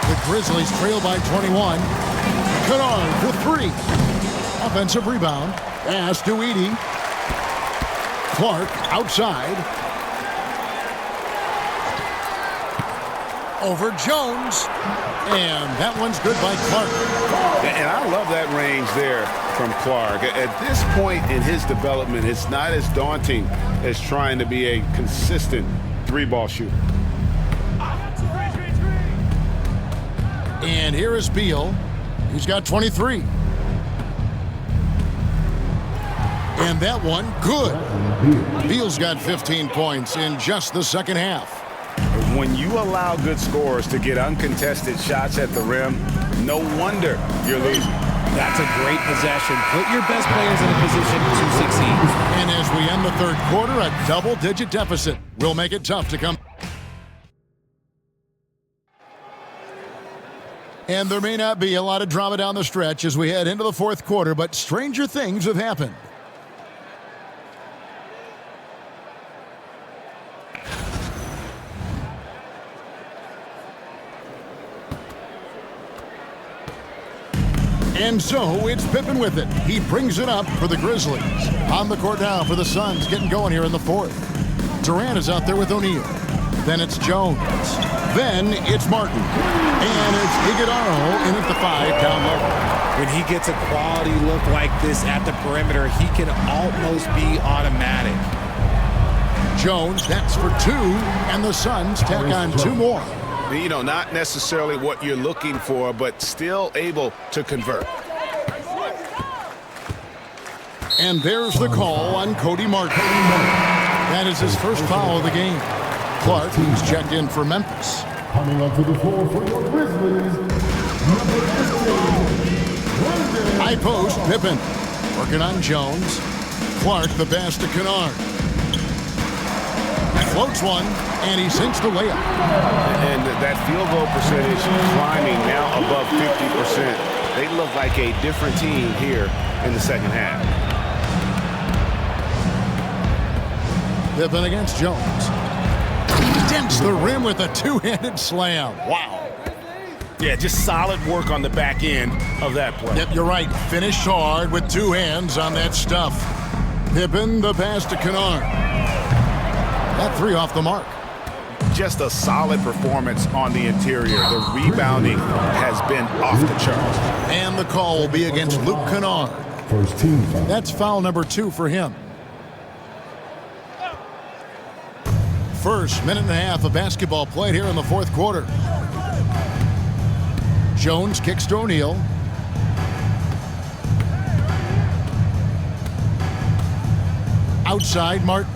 [SPEAKER 1] The Grizzlies trail by 21. Kennard for 3. Offensive rebound. Pass to Edey. Clark outside. Over Jones. And that one's good by Clark.
[SPEAKER 5] And I love that range there from Clark. At this point in his development, it's not as daunting as trying to be a consistent 3-ball shooter.
[SPEAKER 1] And here is Beal. He's got 23. And that one, good. Beal's got 15 points in just the second half.
[SPEAKER 5] When you allow good scorers to get uncontested shots at the rim, no wonder you're losing.
[SPEAKER 2] That's a great possession. Put your best players in a position to succeed.
[SPEAKER 1] And as we end the third quarter, a double-digit deficit will make it tough to come. And there may not be a lot of drama down the stretch as we head into the fourth quarter, but stranger things have happened. And so it's Pippen with it. He brings it up for the Grizzlies. On the court now for the Suns, getting going here in the fourth. Durant is out there with O'Neal. Then it's Jones. Then it's Martin. And it's Iguodala in at the 5 down low.
[SPEAKER 2] When he gets a quality look like this at the perimeter, he can almost be automatic.
[SPEAKER 1] Jones, that's for 2, and the Suns tack on 2 more.
[SPEAKER 5] You know, not necessarily what you're looking for, but still able to convert.
[SPEAKER 1] And there's the call on Cody Martin. That is his first foul of the game. Clark, who's checked in for Memphis.
[SPEAKER 7] Coming onto the floor for your Grizzlies, number 15,
[SPEAKER 1] high post, Pippen. Working on Jones. Clark, the pass to Kennard. Floats one, and he sinks the layup.
[SPEAKER 5] And that field goal percentage climbing now above 50%. They look like a different team here in the second half.
[SPEAKER 1] Pippen against Jones. Dents the rim with a 2-handed slam. Wow.
[SPEAKER 3] Yeah, just solid work on the back end of that play.
[SPEAKER 1] Yep, you're right. Finished hard with 2 hands on that stuff. Pippen, the pass to Kennard. That 3 off the mark.
[SPEAKER 5] Just a solid performance on the interior. The rebounding has been off the charts.
[SPEAKER 1] And the call will be against Luke Kennard.
[SPEAKER 7] First team foul.
[SPEAKER 1] That's foul number 2 for him. First minute and a half of basketball played here in the fourth quarter. Jones kicks to O'Neal. Outside, Martin.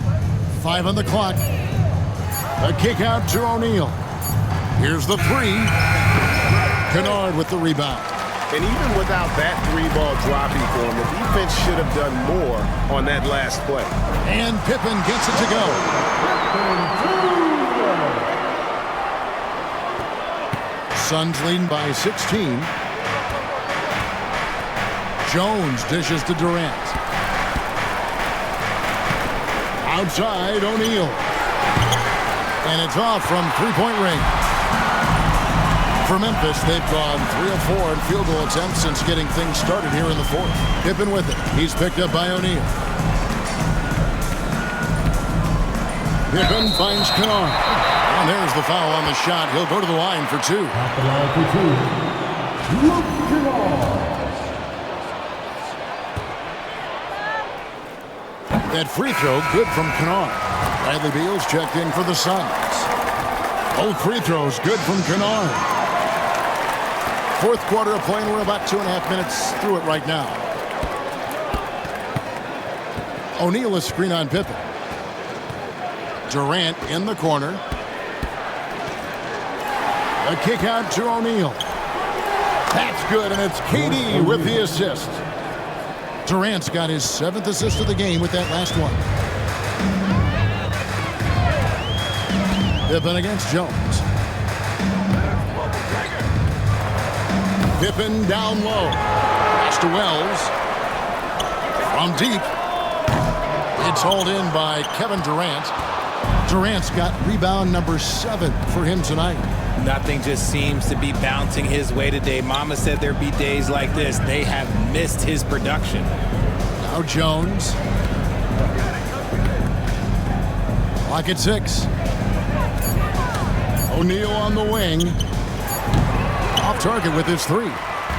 [SPEAKER 1] 5 on the clock. A kick out to O'Neal. Here's the three. Kennard with the rebound.
[SPEAKER 3] And even without that three-ball dropping for him, the defense should have done more on that last play.
[SPEAKER 1] And Pippen gets it to go. Suns leading by 16. Jones dishes to Durant. Outside, O'Neal. And it's off from three-point range. For Memphis, they've gone 3 of 4 in field goal attempts since getting things started here in the fourth. Pippen with it. He's picked up by O'Neal. Pippen finds Kennard. And there's the foul on the shot. He'll go to the line for 2.
[SPEAKER 7] At the line for 2, Luke Kennard.
[SPEAKER 1] That free throw, good from Kennard. Bradley Beal's checked in for the Suns. Both free throws, good from Kennard. Fourth quarter of play, and we're about 2.5 minutes through it right now. O'Neal is screen on Pippen. Durant in the corner. A kick out to O'Neal. That's good, and it's KD with the assist. Durant's got his 7th assist of the game with that last one. Pippen against Jones. Pippen down low. Pass to Wells. From deep. It's hauled in by Kevin Durant. Durant's got rebound number 7 for him tonight.
[SPEAKER 2] Nothing just seems to be bouncing his way today. Mama said there'd be days like this. They have missed his production.
[SPEAKER 1] Now Jones. Clock at 6. O'Neal on the wing. Off target with his 3.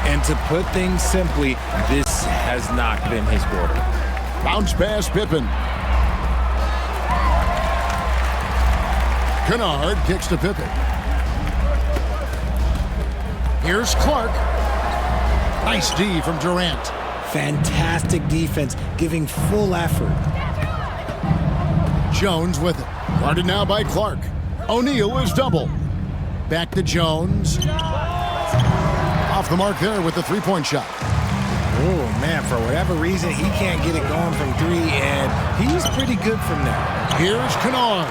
[SPEAKER 2] And to put things simply, this has not been his quarter.
[SPEAKER 1] Bounce pass, Pippen. Kennard kicks to Pippen. Here's Clark. Nice D from Durant.
[SPEAKER 2] Fantastic defense, giving full effort.
[SPEAKER 1] Jones with it. Guarded now by Clark. O'Neal is double. Back to Jones. Off the mark there with the three-point shot.
[SPEAKER 2] Oh, man, for whatever reason, he can't get it going from 3, and he's pretty good from there.
[SPEAKER 1] Here's Kennard.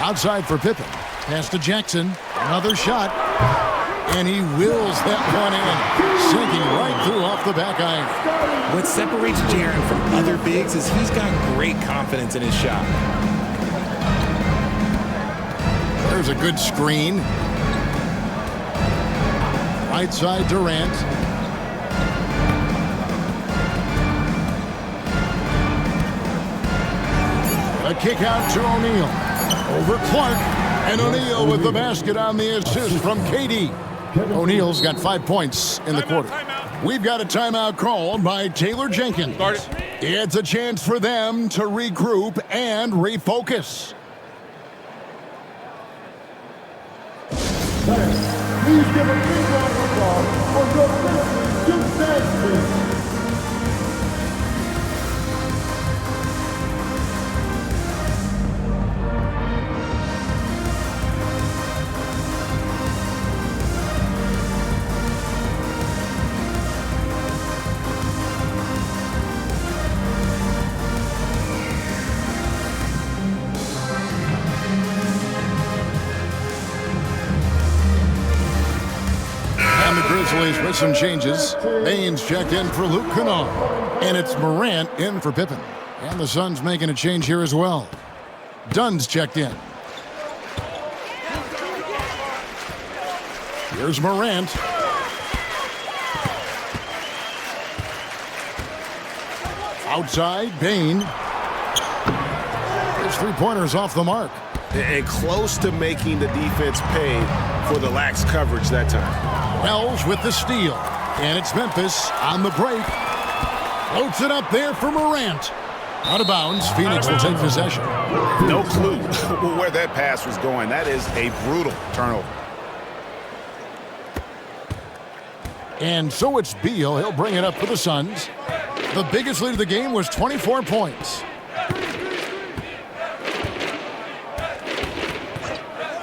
[SPEAKER 1] Outside for Pippen. Pass to Jackson. Another shot. And he wills that one in. Sinking right through off the back iron.
[SPEAKER 2] What separates Jaren from other bigs is he's got great confidence in his shot.
[SPEAKER 1] There's a good screen. Right side, Durant. A kick out to O'Neal. Over Clark. And O'Neal with the basket on the assist from KD. O'Neal's got 5 points in the quarter. We've got a timeout called by Taylor Jenkins. It's a chance for them to regroup and refocus.
[SPEAKER 7] Please give a big round of applause for your Grizzlies gymnastics.
[SPEAKER 1] Grizzlies with some changes. Baines checked in for Luke Kennard. And it's Morant in for Pippen. And the Suns making a change here as well. Dunn's checked in. Here's Morant. Outside, Bane. His three-pointers off the mark.
[SPEAKER 3] And close to making the defense pay for the lax coverage that time.
[SPEAKER 1] Wells with the steal. And it's Memphis on the break. Floats it up there for Morant. Out of bounds, Phoenix will take possession.
[SPEAKER 5] No clue where that pass was going. That is a brutal turnover.
[SPEAKER 1] And so it's Beal. He'll bring it up for the Suns. The biggest lead of the game was 24 points.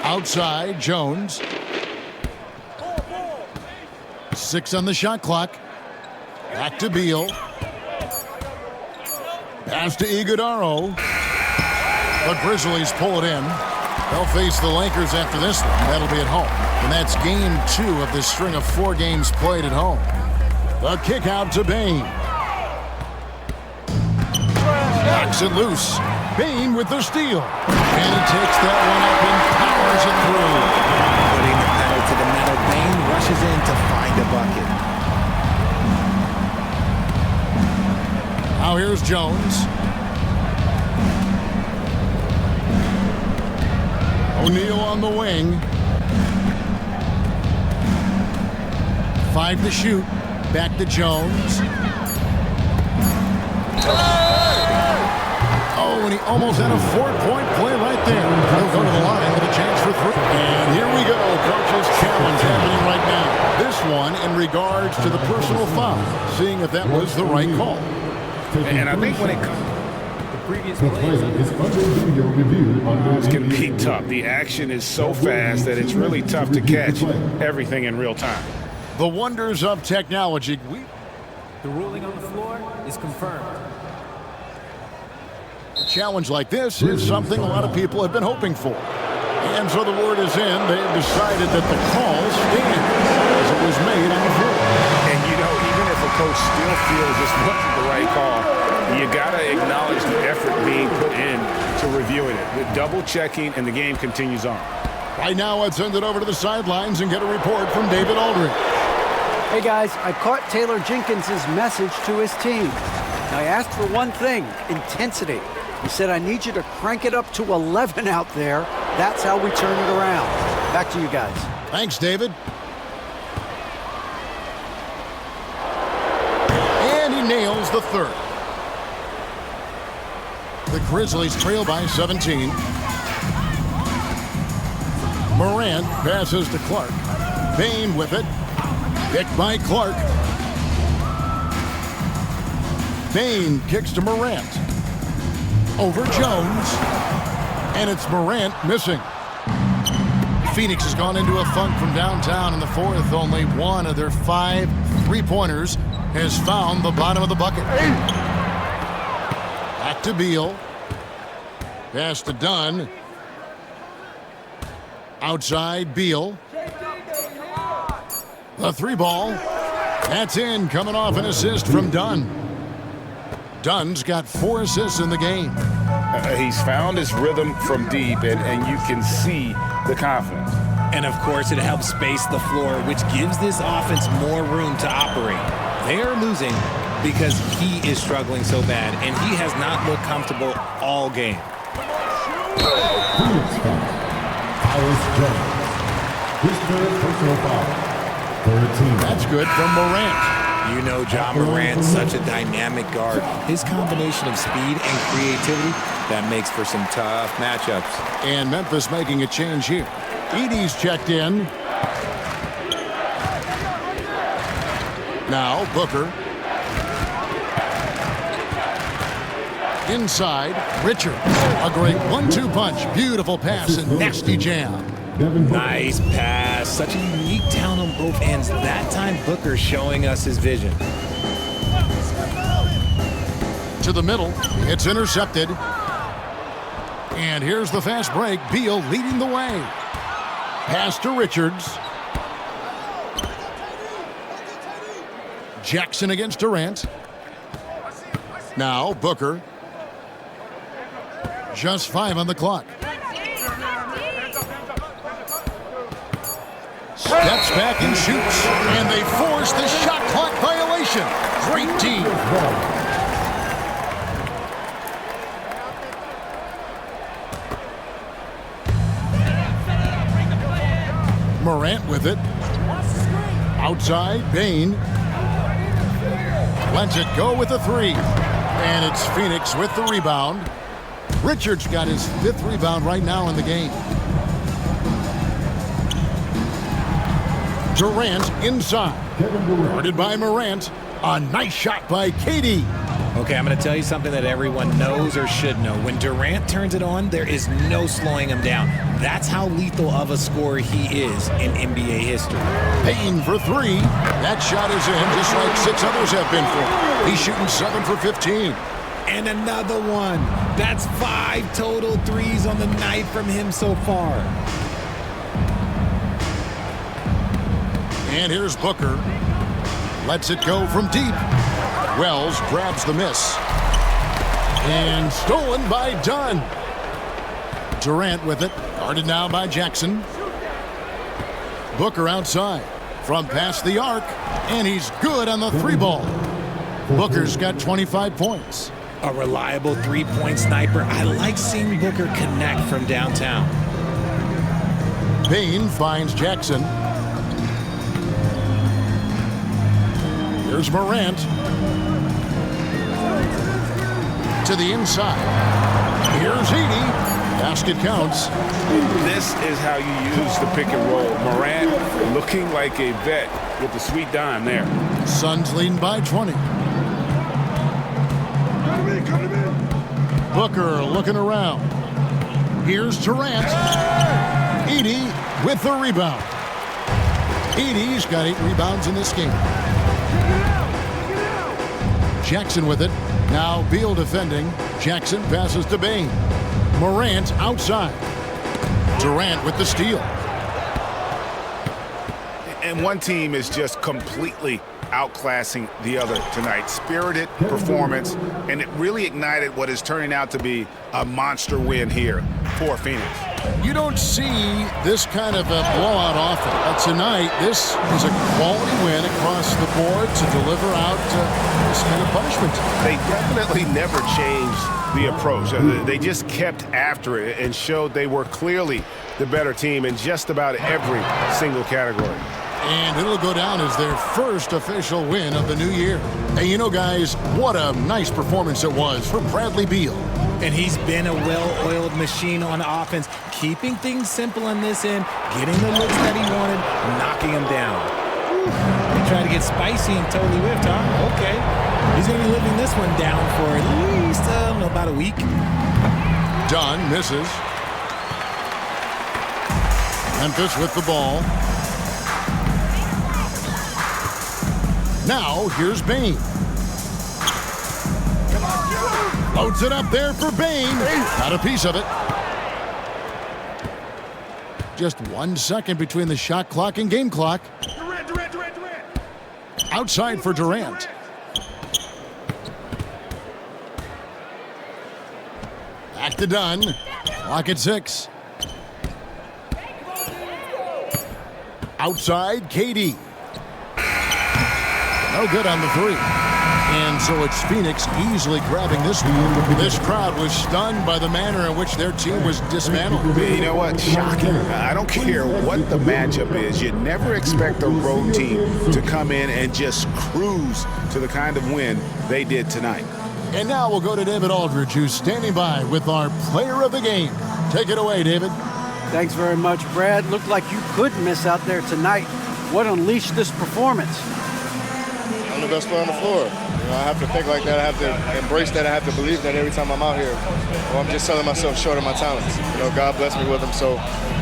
[SPEAKER 1] Outside, Jones. 6 on the shot clock. Back to Beal. Pass to Iguodaro. The Grizzlies pull it in. They'll face the Lakers after this one. That'll be at home. And that's game 2 of this string of 4 games played at home. The kick out to Bane. Knocks it loose. Bane with the steal. And he takes that one up and powers it through.
[SPEAKER 2] Putting the pedal to the metal, Bane rushes in to find a bucket.
[SPEAKER 1] Now here's Jones. O'Neal on the wing. 5 to shoot. Back to Jones. Oh, and he almost had a 4-point play right there. He'll go to the line with a chance for 3. And here we go. Coach's challenge happening right now. This one in regards to the personal foul. Seeing if that was the right call.
[SPEAKER 5] And I think when it comes,
[SPEAKER 7] It's
[SPEAKER 5] can be tough. The action is so fast that it's really tough to catch everything in real time.
[SPEAKER 1] The wonders of technology.
[SPEAKER 10] The ruling on the floor is confirmed.
[SPEAKER 1] A challenge like this is something a lot of people have been hoping for. And so the word is in. They've decided that the call stands as it was made on the floor.
[SPEAKER 5] And you know, even if a coach still feels this wasn't the right call, you got to acknowledge the effort being put in to reviewing it. The double checking, and the game continues on.
[SPEAKER 1] Right now, let's send it over to the sidelines and get a report from David Aldridge.
[SPEAKER 4] Hey guys, I caught Taylor Jenkins' message to his team. I asked for one thing, intensity. He said, I need you to crank it up to 11 out there. That's how we turn it around. Back to you guys.
[SPEAKER 1] Thanks, David. And he nails the third. The Grizzlies trail by 17. Morant passes to Clark. Bane with it. Picked by Clark. Bane kicks to Morant. Over Jones. And it's Morant missing. Phoenix has gone into a funk from downtown in the fourth. Only one of their 5 3-pointers has found the bottom of the bucket. Back to Beal. Pass to Dunn. Outside Beal. The 3-ball. That's in, coming off an assist from Dunn. Dunn's got 4 assists in the game.
[SPEAKER 5] He's found his rhythm from deep, and you can see the confidence.
[SPEAKER 2] And of course, it helps space the floor, which gives this offense more room to operate. They are losing because he is struggling so bad, and he has not looked comfortable all game.
[SPEAKER 1] That's good from Morant.
[SPEAKER 2] You know Ja Morant's such a dynamic guard. His combination of speed and creativity, that makes for some tough matchups.
[SPEAKER 1] And Memphis making a change here. Edey's checked in. Now Booker. Inside, Richards. A great 1-2 punch. Beautiful pass and nasty jam.
[SPEAKER 2] Nice pass. Such a unique talent on both ends. That time, Booker showing us his vision.
[SPEAKER 1] To the middle. It's intercepted. And here's the fast break. Beal leading the way. Pass to Richards. Jackson against Durant. Now Booker. Just 5 on the clock. Steps back and shoots. And they force the shot clock violation. Great team. Morant with it. Outside, Bane. Lets it go with a 3. And it's Phoenix with the rebound. Richards got his 5th rebound right now in the game. Durant inside. Guarded by Morant. A nice shot by KD.
[SPEAKER 2] Okay, I'm going to tell you something that everyone knows or should know. When Durant turns it on, there is no slowing him down. That's how lethal of a scorer he is in NBA history.
[SPEAKER 1] Payne for 3. That shot is in just like 6 others have been for. He's shooting 7 for 15.
[SPEAKER 2] And another one. That's 5 total threes on the night from him so far.
[SPEAKER 1] And here's Booker. Lets it go from deep. Wells grabs the miss. And stolen by Dunn. Durant with it. Guarded now by Jackson. Booker outside. From past the arc. And he's good on the 3 ball. Booker's got 25 points.
[SPEAKER 2] A reliable 3-point sniper. I like seeing Booker connect from downtown.
[SPEAKER 1] Payne finds Jackson. Here's Morant. To the inside. Here's Edey. Basket counts.
[SPEAKER 5] This is how you use the pick and roll. Morant looking like a vet with the sweet dime there.
[SPEAKER 1] Suns leading by 20. Booker looking around. Here's Durant. Edey with the rebound. Edey's got 8 rebounds in this game. Jackson with it. Now Beal defending. Jackson passes to Bane. Morant outside. Durant with the steal.
[SPEAKER 5] And one team is just completely outclassing the other tonight. Spirited performance, and it really ignited what is turning out to be a monster win here for Phoenix.
[SPEAKER 1] You don't see this kind of a blowout often. But tonight, this is a quality win across the board to deliver out this kind of punishment.
[SPEAKER 5] They definitely never changed the approach. They just kept after it and showed they were clearly the better team in just about every single category.
[SPEAKER 1] And it'll go down as their first official win of the new year. And you know, guys, what a nice performance it was for Bradley Beal.
[SPEAKER 2] And he's been a well-oiled machine on offense, keeping things simple on this end, getting the looks that he wanted, knocking him down. He tried to get spicy and totally whiffed, huh? Okay. He's going to be living this one down for at least, about a week.
[SPEAKER 1] Dunn misses. Memphis with the ball. Now, here's Bane. Loads it up there for Bane. Got a piece of it. Just 1 second between the shot clock and game clock. Durant. Outside for Durant. Back to Dunn. Clock at 6. Outside, KD. No good on the 3. And so it's Phoenix easily grabbing this one. This crowd was stunned by the manner in which their team was dismantled.
[SPEAKER 5] You know what? Shocking. I don't care what the matchup is. You never expect a road team to come in and just cruise to the kind of win they did tonight.
[SPEAKER 1] And now we'll go to David Aldridge, who's standing by with our player of the game. Take it away, David.
[SPEAKER 4] Thanks very much, Brad. Looked like you could miss out there tonight. What unleashed this performance?
[SPEAKER 11] I'm the best player on the floor. I have to think like that. I have to embrace that. I have to believe that every time I'm out here. Or I'm just selling myself short of my talents. God blessed me with them, so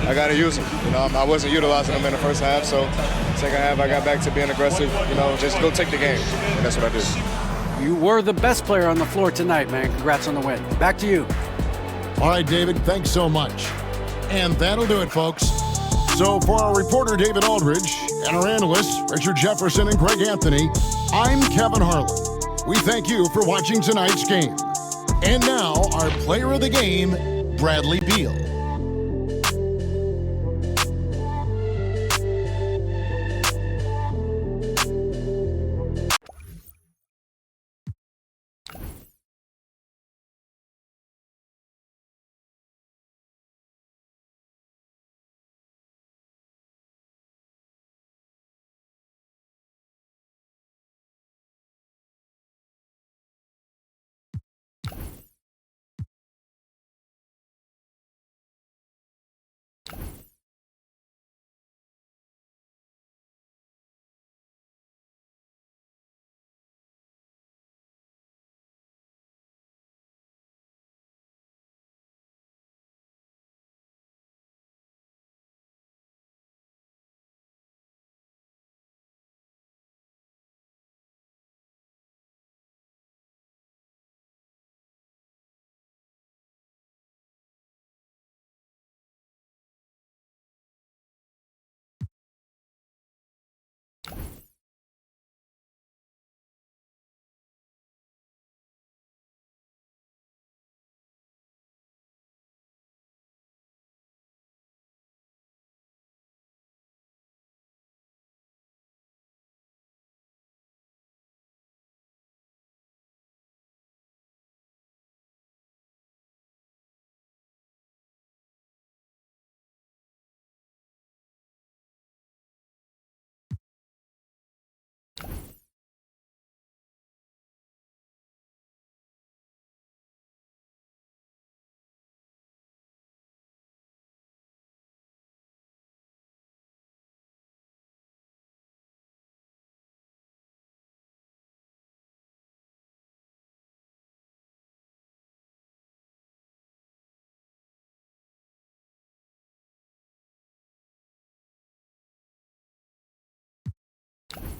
[SPEAKER 11] I got to use them. I wasn't utilizing them in the first half, so second half I got back to being aggressive. Just go take the game. And that's what I did.
[SPEAKER 4] You were the best player on the floor tonight, man. Congrats on the win. Back to you.
[SPEAKER 1] All right, David, thanks so much. And that'll do it, folks. So for our reporter, David Aldridge, and our analysts, Richard Jefferson and Greg Anthony, I'm Kevin Harlan. We thank you for watching tonight's game. And now, our player of the game, Bradley Beal. it.